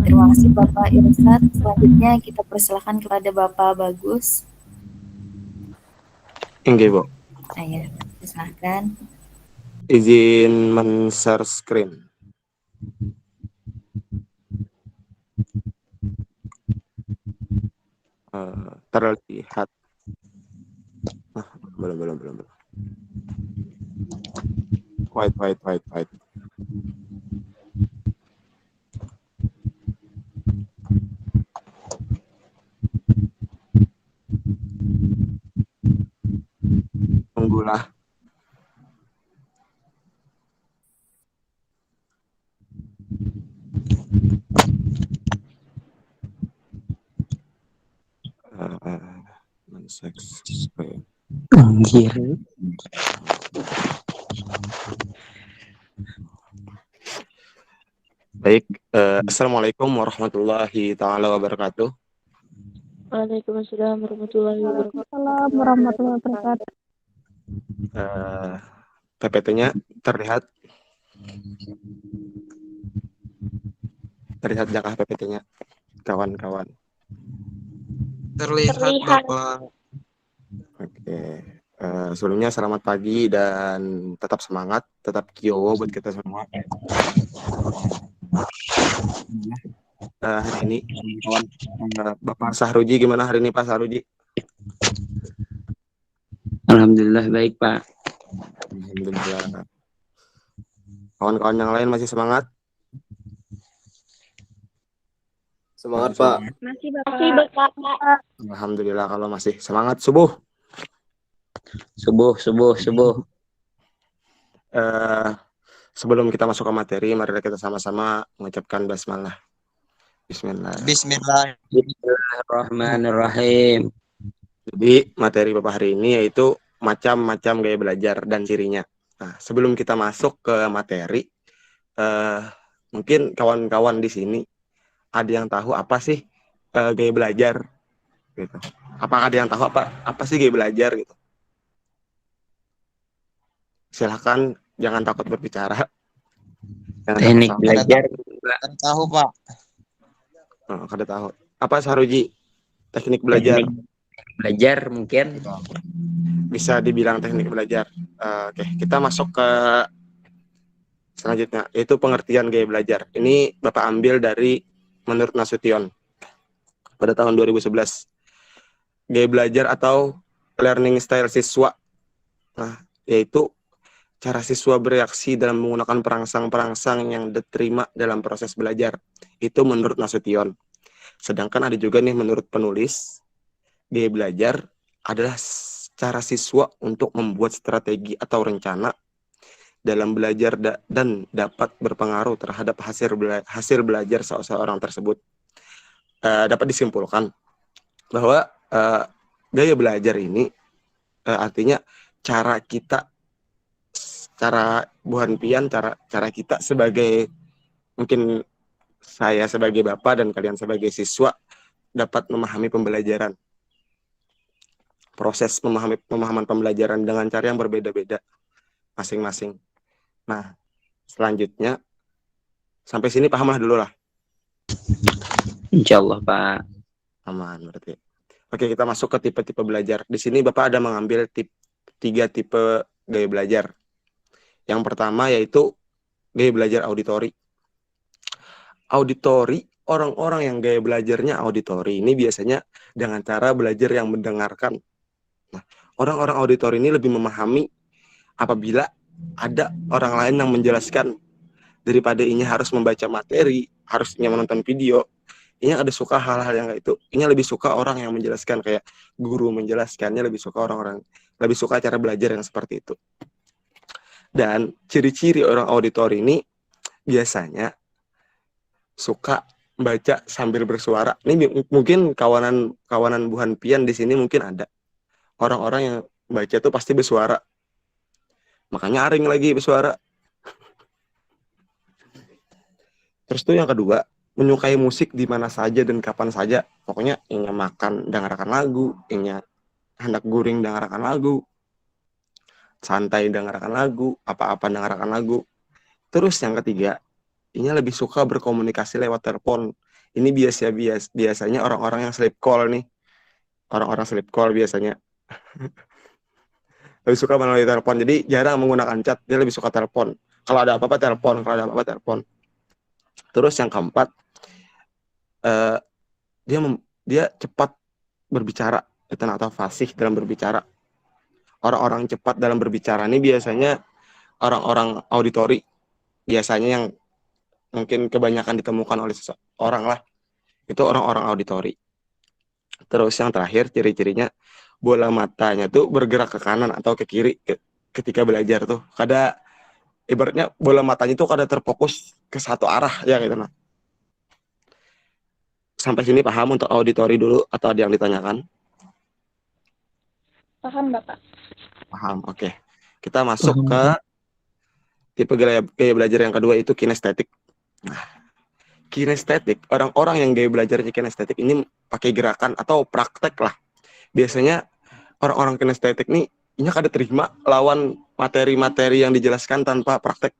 Terima kasih Bapak Irsad. Selanjutnya kita persilahkan kepada Bapak Bagus. Enggak, Bu. Ayo, silahkan. Izin men-share screen. Terlihat. Belum. Wait. Tunggulah. Anjir. Baik, Assalamualaikum warahmatullahi taala wabarakatuh. Waalaikumsalam warahmatullahi wabarakatuh. PPT-nya terlihat jakah PPT-nya, kawan-kawan? Terlihat, Bapak. Oke. Sebelumnya selamat pagi dan tetap semangat, tetap kiowo buat kita semua. Hari ini kawan, Bapak Sahruji gimana hari ini, Pak Sahruji? Alhamdulillah baik, Pak. Alhamdulillah. Kawan-kawan yang lain masih semangat? Semangat, Pak. Masih Bapak. Alhamdulillah kalau masih semangat. Subuh. Sebelum kita masuk ke materi, mari kita sama-sama mengucapkan basmalah. Bismillahirrahmanirrahim. Jadi materi Bapak hari ini yaitu macam-macam gaya belajar dan cirinya. Nah, sebelum kita masuk ke materi, mungkin kawan-kawan di sini ada yang tahu apa sih gaya belajar? Gitu. Apakah ada yang tahu apa sih gaya belajar gitu? Silahkan, jangan takut berbicara. Teknik belajar. Tahu, Pak. Kada tahu. Apa Saruji? Teknik belajar. Belajar mungkin. Bisa dibilang teknik belajar. Oke, kita masuk ke selanjutnya, yaitu pengertian gaya belajar. Ini Bapak ambil dari menurut Nasution pada tahun 2011. Gaya belajar atau learning style siswa. Nah, yaitu cara siswa bereaksi dalam menggunakan perangsang-perangsang yang diterima dalam proses belajar. Itu menurut Nasution. Sedangkan ada juga nih menurut penulis, gaya belajar adalah cara siswa untuk membuat strategi atau rencana dalam belajar dan dapat berpengaruh terhadap hasil belajar seseorang tersebut. Dapat disimpulkan bahwa gaya belajar ini artinya cara kita, cara kita sebagai, mungkin saya sebagai Bapak dan kalian sebagai siswa dapat memahami pembelajaran. Proses pemahaman pembelajaran dengan cara yang berbeda-beda. masing-masing. Nah, selanjutnya sampai sini paham lah dulu lah. Insya Allah, Pak. Aman berarti. Oke, kita masuk ke tipe-tipe belajar. Di sini Bapak ada mengambil 3 tipe gaya belajar. Yang pertama yaitu gaya belajar auditori. Auditori, orang-orang yang gaya belajarnya auditori ini biasanya dengan cara belajar yang mendengarkan. Nah, orang-orang auditori ini lebih memahami apabila ada orang lain yang menjelaskan daripada ini harus membaca materi, harusnya menonton video. Ini ada suka hal-hal yang kayak itu. Ini lebih suka orang yang menjelaskan, kayak guru menjelaskannya, lebih suka orang-orang, lebih suka cara belajar yang seperti itu. Dan ciri-ciri orang auditori ini biasanya suka baca sambil bersuara. Ini mungkin kawanan Buhan Pian di sini mungkin ada. Orang-orang yang baca tuh pasti bersuara. Makanya Aring lagi bersuara. Terus tuh yang kedua, menyukai musik di mana saja dan kapan saja. Pokoknya ingin makan dengarkan lagu, ingin hendak guring dengarkan lagu, santai dengarkan lagu, apa-apa dengarkan lagu. Terus yang ketiga, ini lebih suka berkomunikasi lewat telepon. Ini biasanya orang-orang yang sleep call nih. Orang-orang sleep call biasanya. Lebih suka melalui telepon. Jadi jarang menggunakan chat, dia lebih suka telepon. Kalau ada apa-apa telepon, kalau ada apa-apa telepon. Terus yang keempat, dia cepat berbicara atau fasih dalam berbicara. Orang-orang cepat dalam berbicara ini biasanya orang-orang auditori, biasanya yang mungkin kebanyakan ditemukan oleh seseorang lah, itu orang-orang auditori. Terus yang terakhir, ciri-cirinya bola matanya tuh bergerak ke kanan atau ke kiri ketika belajar tuh. Ibaratnya bola matanya tuh kada terfokus ke satu arah ya gitu. Nah, sampai sini paham untuk auditori dulu atau ada yang ditanyakan? Paham, Bapak. Paham, oke. Kita masuk ke tipe gaya belajar yang kedua, itu kinestetik. Nah, kinestetik, orang-orang yang gaya belajarnya kinestetik ini pakai gerakan atau praktek lah. Biasanya orang-orang kinestetik nih, ini kada terima lawan materi-materi yang dijelaskan tanpa praktek.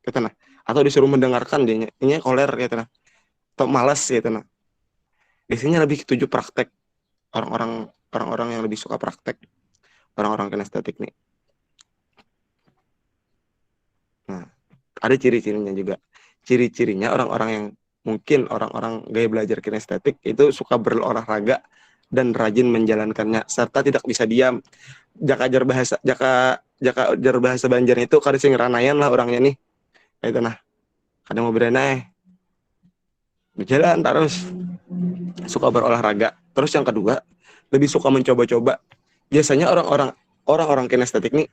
Gitu nah. Atau disuruh mendengarkan dia, ini koler gitu nah. Atau malas gitu nah. Biasanya lebih ketujuh praktek. Orang-orang yang lebih suka praktek. Orang-orang kinestetik nih. Nah, ada ciri-cirinya juga. Ciri-cirinya orang-orang yang mungkin orang-orang gaya belajar kinestetik itu suka berolahraga dan rajin menjalankannya serta tidak bisa diam. Jaka ajar bahasa Banjarnya itu kada sing ranayan lah orangnya nih. Itu nah. Kada mau berenai. Berjalan terus. Suka berolahraga. Terus yang kedua, lebih suka mencoba-coba. Biasanya orang-orang kinestetik nih,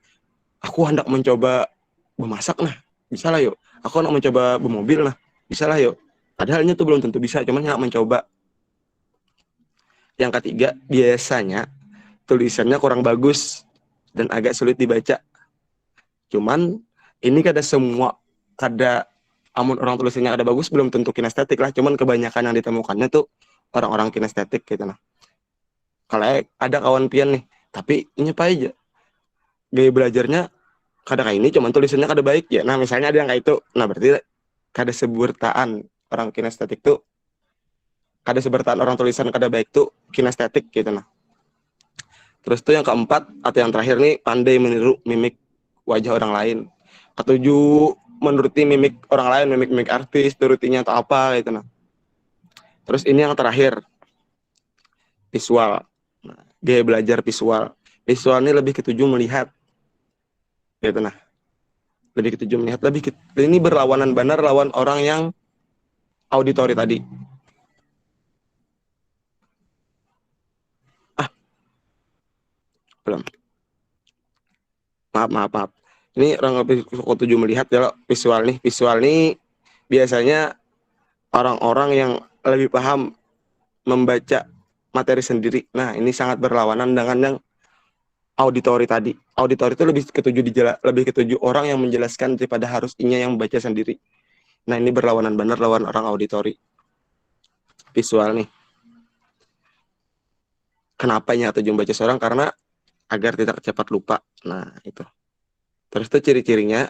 aku hendak mencoba memasak nah, bisa lah yuk. Aku hendak mencoba bermobil nah, bisa lah yuk. Padahalnya tuh belum tentu bisa, cuman hendak mencoba. Yang ketiga, biasanya tulisannya kurang bagus dan agak sulit dibaca. Cuman ini kada amun orang tulisannya ada bagus belum tentu kinestetik lah, cuman kebanyakan yang ditemukannya tuh orang-orang kinestetik gitu nah. Kalau ada kawan pian nih, tapi ini apa aja gaya belajarnya kada kayak ini, cuman tulisannya kada baik ya. Nah misalnya ada yang kayak itu, nah berarti kada sebertaan orang kinestetik tuh, kada sebertaan orang tulisan kada baik tuh kinestetik gitu nah. Terus tuh yang keempat atau yang terakhir nih, pandai meniru mimik wajah orang lain. Ketujuh, menuruti mimik orang lain, mimik artis, turutinya atau apa gitu nah. Terus ini yang terakhir, visual. Nah, gaya belajar visual. Visual ini lebih ketujuh melihat. Gitu nah. Lebih ketujuh melihat, ini berlawanan benar lawan orang yang auditori tadi. Belum. Maaf. Ini orang lebih ketujuh melihat ya, visual nih. Visual nih biasanya orang-orang yang lebih paham membaca materi sendiri. Nah, ini sangat berlawanan dengan yang auditori tadi. Auditori itu lebih ketujuh orang yang menjelaskan daripada harus inya yang membaca sendiri. Nah, ini berlawanan benar lawan orang auditori. Visual nih. Kenapa ini ketujuh membaca seorang? Karena agar tidak cepat lupa. Nah, itu. Terus tuh ciri-cirinya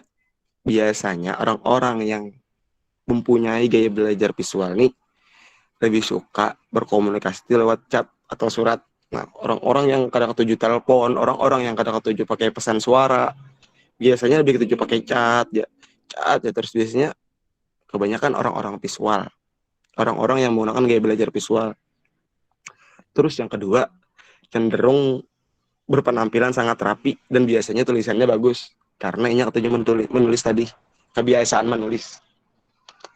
biasanya orang-orang yang mempunyai gaya belajar visual nih lebih suka berkomunikasi lewat chat atau surat. Nah, orang-orang yang kadang ketujuh telepon, orang-orang yang kadang ketujuh pakai pesan suara, biasanya lebih ketujuh pakai chat ya. Chat ya, terus biasanya kebanyakan orang-orang visual. Orang-orang yang menggunakan gaya belajar visual. Terus yang kedua, cenderung berpenampilan sangat rapi dan biasanya tulisannya bagus karena ini ketujuh menulis tadi, kebiasaan menulis.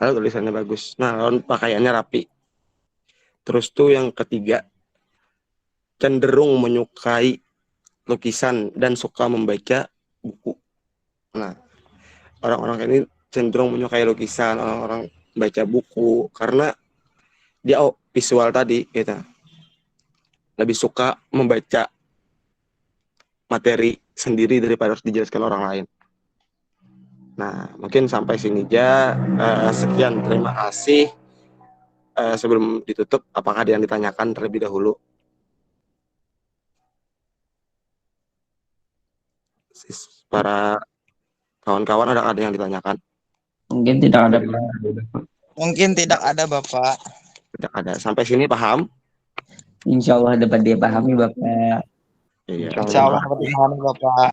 Lalu tulisannya bagus. Nah, lalu pakaiannya rapi. Terus tuh yang ketiga, cenderung menyukai lukisan dan suka membaca buku. Nah, orang-orang ini cenderung menyukai lukisan, orang-orang baca buku karena dia visual tadi gitu. Lebih suka membaca materi sendiri daripada harus dijelaskan orang lain. Nah, mungkin sampai sini aja. Sekian, terima kasih. Sebelum ditutup, apakah ada yang ditanyakan terlebih dahulu? Para kawan-kawan, ada yang ditanyakan? Mungkin tidak ada. Mungkin tidak ada, Bapak. Tidak ada. Sampai sini paham? Insya Allah dapat dipahami, Bapak. Iya. Insya Allah dapat dipahami, Bapak.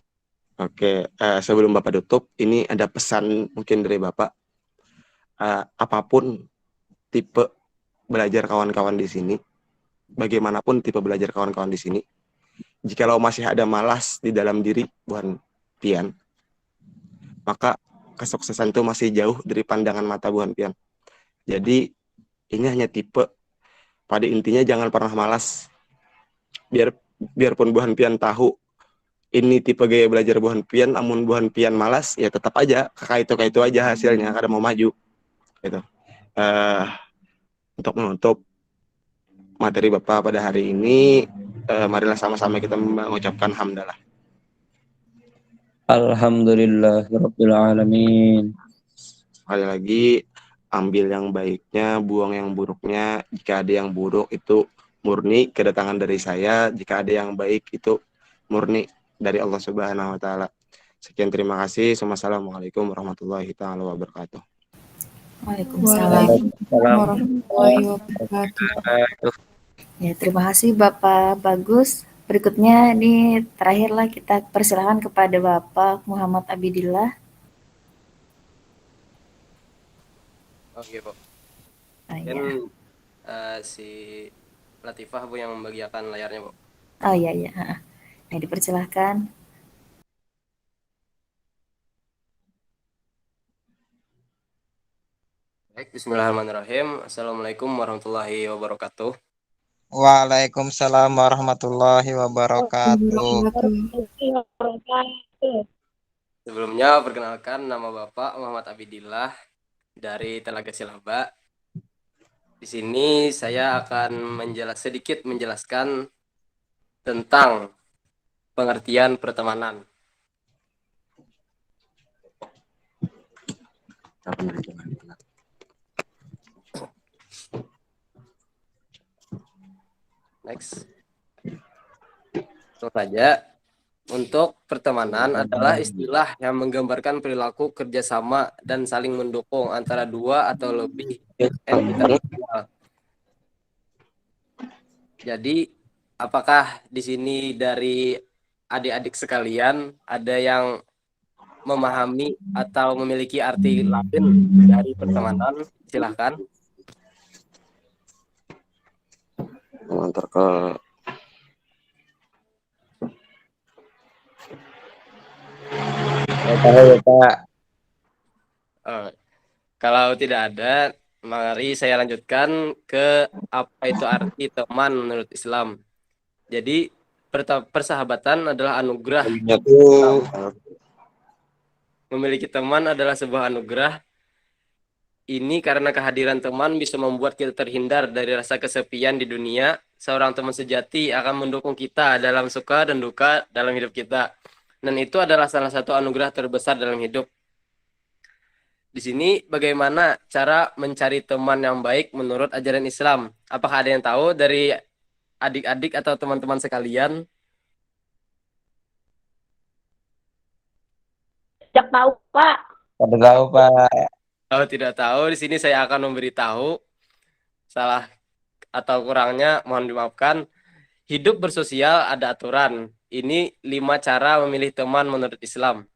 Oke, sebelum Bapak tutup, ini ada pesan mungkin dari Bapak. Apapun tipe belajar kawan-kawan di sini, bagaimanapun tipe belajar kawan-kawan di sini, jikalau masih ada malas di dalam diri Buhan Pian, maka kesuksesan itu masih jauh dari pandangan mata Buhan Pian. Jadi ini hanya tipe. Pada intinya jangan pernah malas. Biarpun Buhan Pian tahu ini tipe gaya belajar Buhan Pian, namun Buhan Pian malas, ya tetap aja kakak itu aja hasilnya, karena mau maju. Gitu. Untuk menutup materi Bapak pada hari ini, marilah sama-sama kita mengucapkan hamdalah. Alhamdulillahirabbil alamin. Sekali lagi, ambil yang baiknya, buang yang buruknya. Jika ada yang buruk itu murni kedatangan dari saya, jika ada yang baik itu murni dari Allah Subhanahu wa taala. Sekian, terima kasih. Wassalamualaikum warahmatullahi taala wabarakatuh. Waalaikumsalam warahmatullahi wabarakatuh. Ya, terima kasih Bapak Bagus. Berikutnya ini terakhirlah kita persilakan kepada Bapak Muhammad Abidillah. Oke, Bu. Iya. Si Latifah, Bu, yang membagikan layarnya, Bu. Oh iya. Ya, dipersilahkan. Baik, bismillahirrahmanirrahim. Assalamualaikum warahmatullahi wabarakatuh. Waalaikumsalam warahmatullahi wabarakatuh. Sebelumnya, perkenalkan, nama Bapak Muhammad Abidillah dari Telaga Silaba. Di sini saya akan sedikit menjelaskan tentang pengertian pertemanan. Next. Langsung saja. Untuk pertemanan adalah istilah yang menggambarkan perilaku kerjasama dan saling mendukung antara dua atau lebih entitas sosial. Jadi, apakah di sini dari adik-adik sekalian ada yang memahami atau memiliki arti lain dari pertemanan? Silahkan. Mengantar ke Kalau tidak ada, mari saya lanjutkan ke apa itu arti teman menurut Islam. Jadi, persahabatan adalah anugerah. Memiliki teman adalah sebuah anugerah. Ini karena kehadiran teman bisa membuat kita terhindar dari rasa kesepian di dunia. Seorang teman sejati akan mendukung kita dalam suka dan duka dalam hidup kita. Dan itu adalah salah satu anugerah terbesar dalam hidup. Di sini bagaimana cara mencari teman yang baik menurut ajaran Islam? Apakah ada yang tahu dari adik-adik atau teman-teman sekalian? Tidak tahu, Pak. Pada tahu, Pak. Kalau tidak tahu, di sini saya akan memberitahu salah atau kurangnya, mohon dimaafkan. Hidup bersosial ada aturan. Ini 5 cara memilih teman menurut Islam.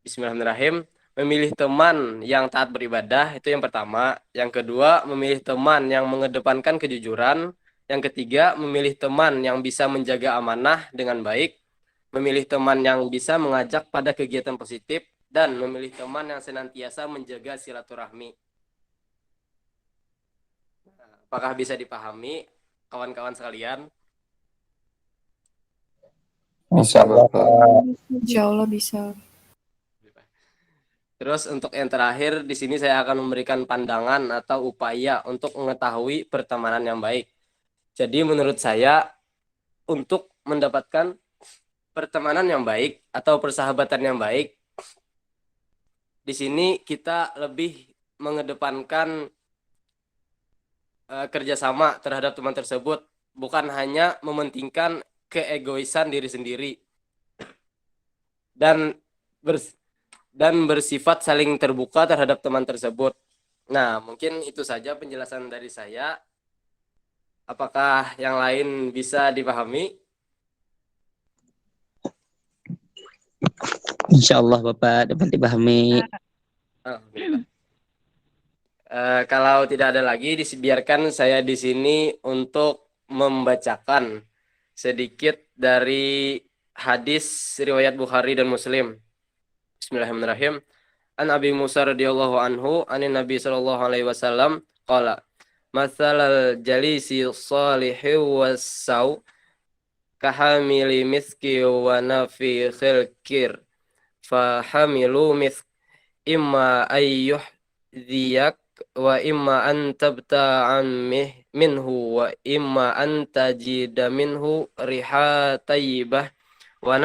Bismillahirrahmanirrahim. Memilih teman yang taat beribadah, itu yang pertama. Yang kedua, memilih teman yang mengedepankan kejujuran. Yang ketiga, memilih teman yang bisa menjaga amanah dengan baik. Memilih teman yang bisa mengajak pada kegiatan positif. Dan memilih teman yang senantiasa menjaga silaturahmi. Apakah bisa dipahami, kawan-kawan sekalian? Insya Allah, Pak. Insya Allah bisa. Terus untuk yang terakhir, di sini saya akan memberikan pandangan atau upaya untuk mengetahui pertemanan yang baik. Jadi menurut saya, untuk mendapatkan pertemanan yang baik atau persahabatan yang baik, di sini kita lebih mengedepankan kerjasama terhadap teman tersebut, bukan hanya mementingkan keegoisan diri sendiri, dan bersifat saling terbuka terhadap teman tersebut. Nah, mungkin itu saja penjelasan dari saya. Apakah yang lain bisa dipahami? Insya Allah, Bapak dapat dipahami. Alhamdulillah. Kalau tidak ada lagi, dibiarkan saya di sini untuk membacakan sedikit dari hadis riwayat Bukhari dan Muslim. Bismillahirrahmanirrahim. An Abi Musa radhiyallahu anhu, anin Nabi sallallahu alaihi wasallam qala, "Matsalal jalisi shalihi was-saw kahamili miski wa nafikhil kir. Fa hamilu misk imma ayyuh ziyak wa imma an tabta'an minhu wa imma an tajida minhu riha tayyibah wa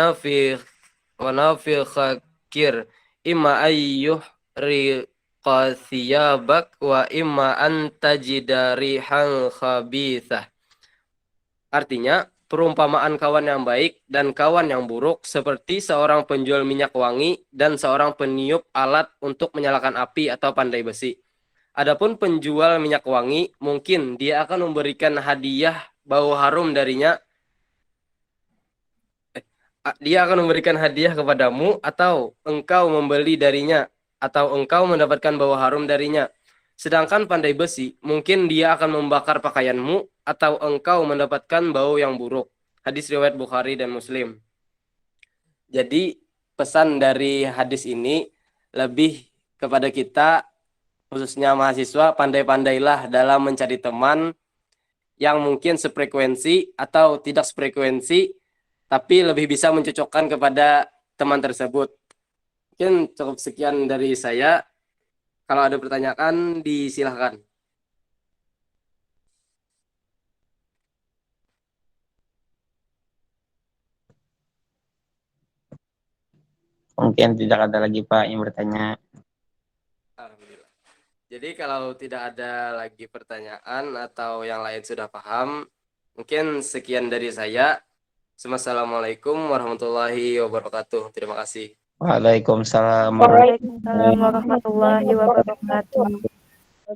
nafikhakir imma ayyuh riqa thiyabak wa imma an tajida rihan khabithah." Artinya, perumpamaan kawan yang baik dan kawan yang buruk seperti seorang penjual minyak wangi dan seorang peniup alat untuk menyalakan api atau pandai besi. Adapun penjual minyak wangi, mungkin dia akan memberikan hadiah bau harum darinya. Dia akan memberikan hadiah kepadamu, atau engkau membeli darinya, atau engkau mendapatkan bau harum darinya. Sedangkan pandai besi, mungkin dia akan membakar pakaianmu, atau engkau mendapatkan bau yang buruk. Hadis riwayat Bukhari dan Muslim. Jadi pesan dari hadis ini lebih kepada kita, khususnya mahasiswa, pandai-pandailah dalam mencari teman yang mungkin sefrekuensi atau tidak sefrekuensi, tapi lebih bisa mencocokkan kepada teman tersebut. Mungkin cukup sekian dari saya. Kalau ada pertanyaan, disilahkan. Mungkin tidak ada lagi, Pak, yang bertanya. Alhamdulillah. Jadi kalau tidak ada lagi pertanyaan atau yang lain sudah paham, mungkin sekian dari saya. Assalamualaikum warahmatullahi wabarakatuh. Terima kasih. Waalaikumsalam Waalaikumsalam warahmatullahi wabarakatuh.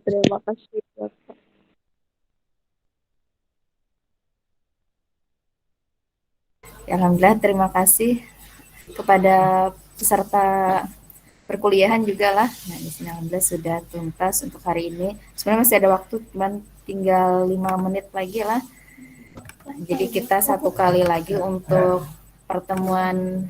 Terima kasih. Alhamdulillah, terima kasih kepada peserta perkuliahan juga lah. Nah, di sini alhamdulillah sudah tuntas untuk hari ini. Sebenarnya masih ada waktu, cuman tinggal 5 menit lagi lah. Nah, jadi kita satu kali lagi untuk pertemuan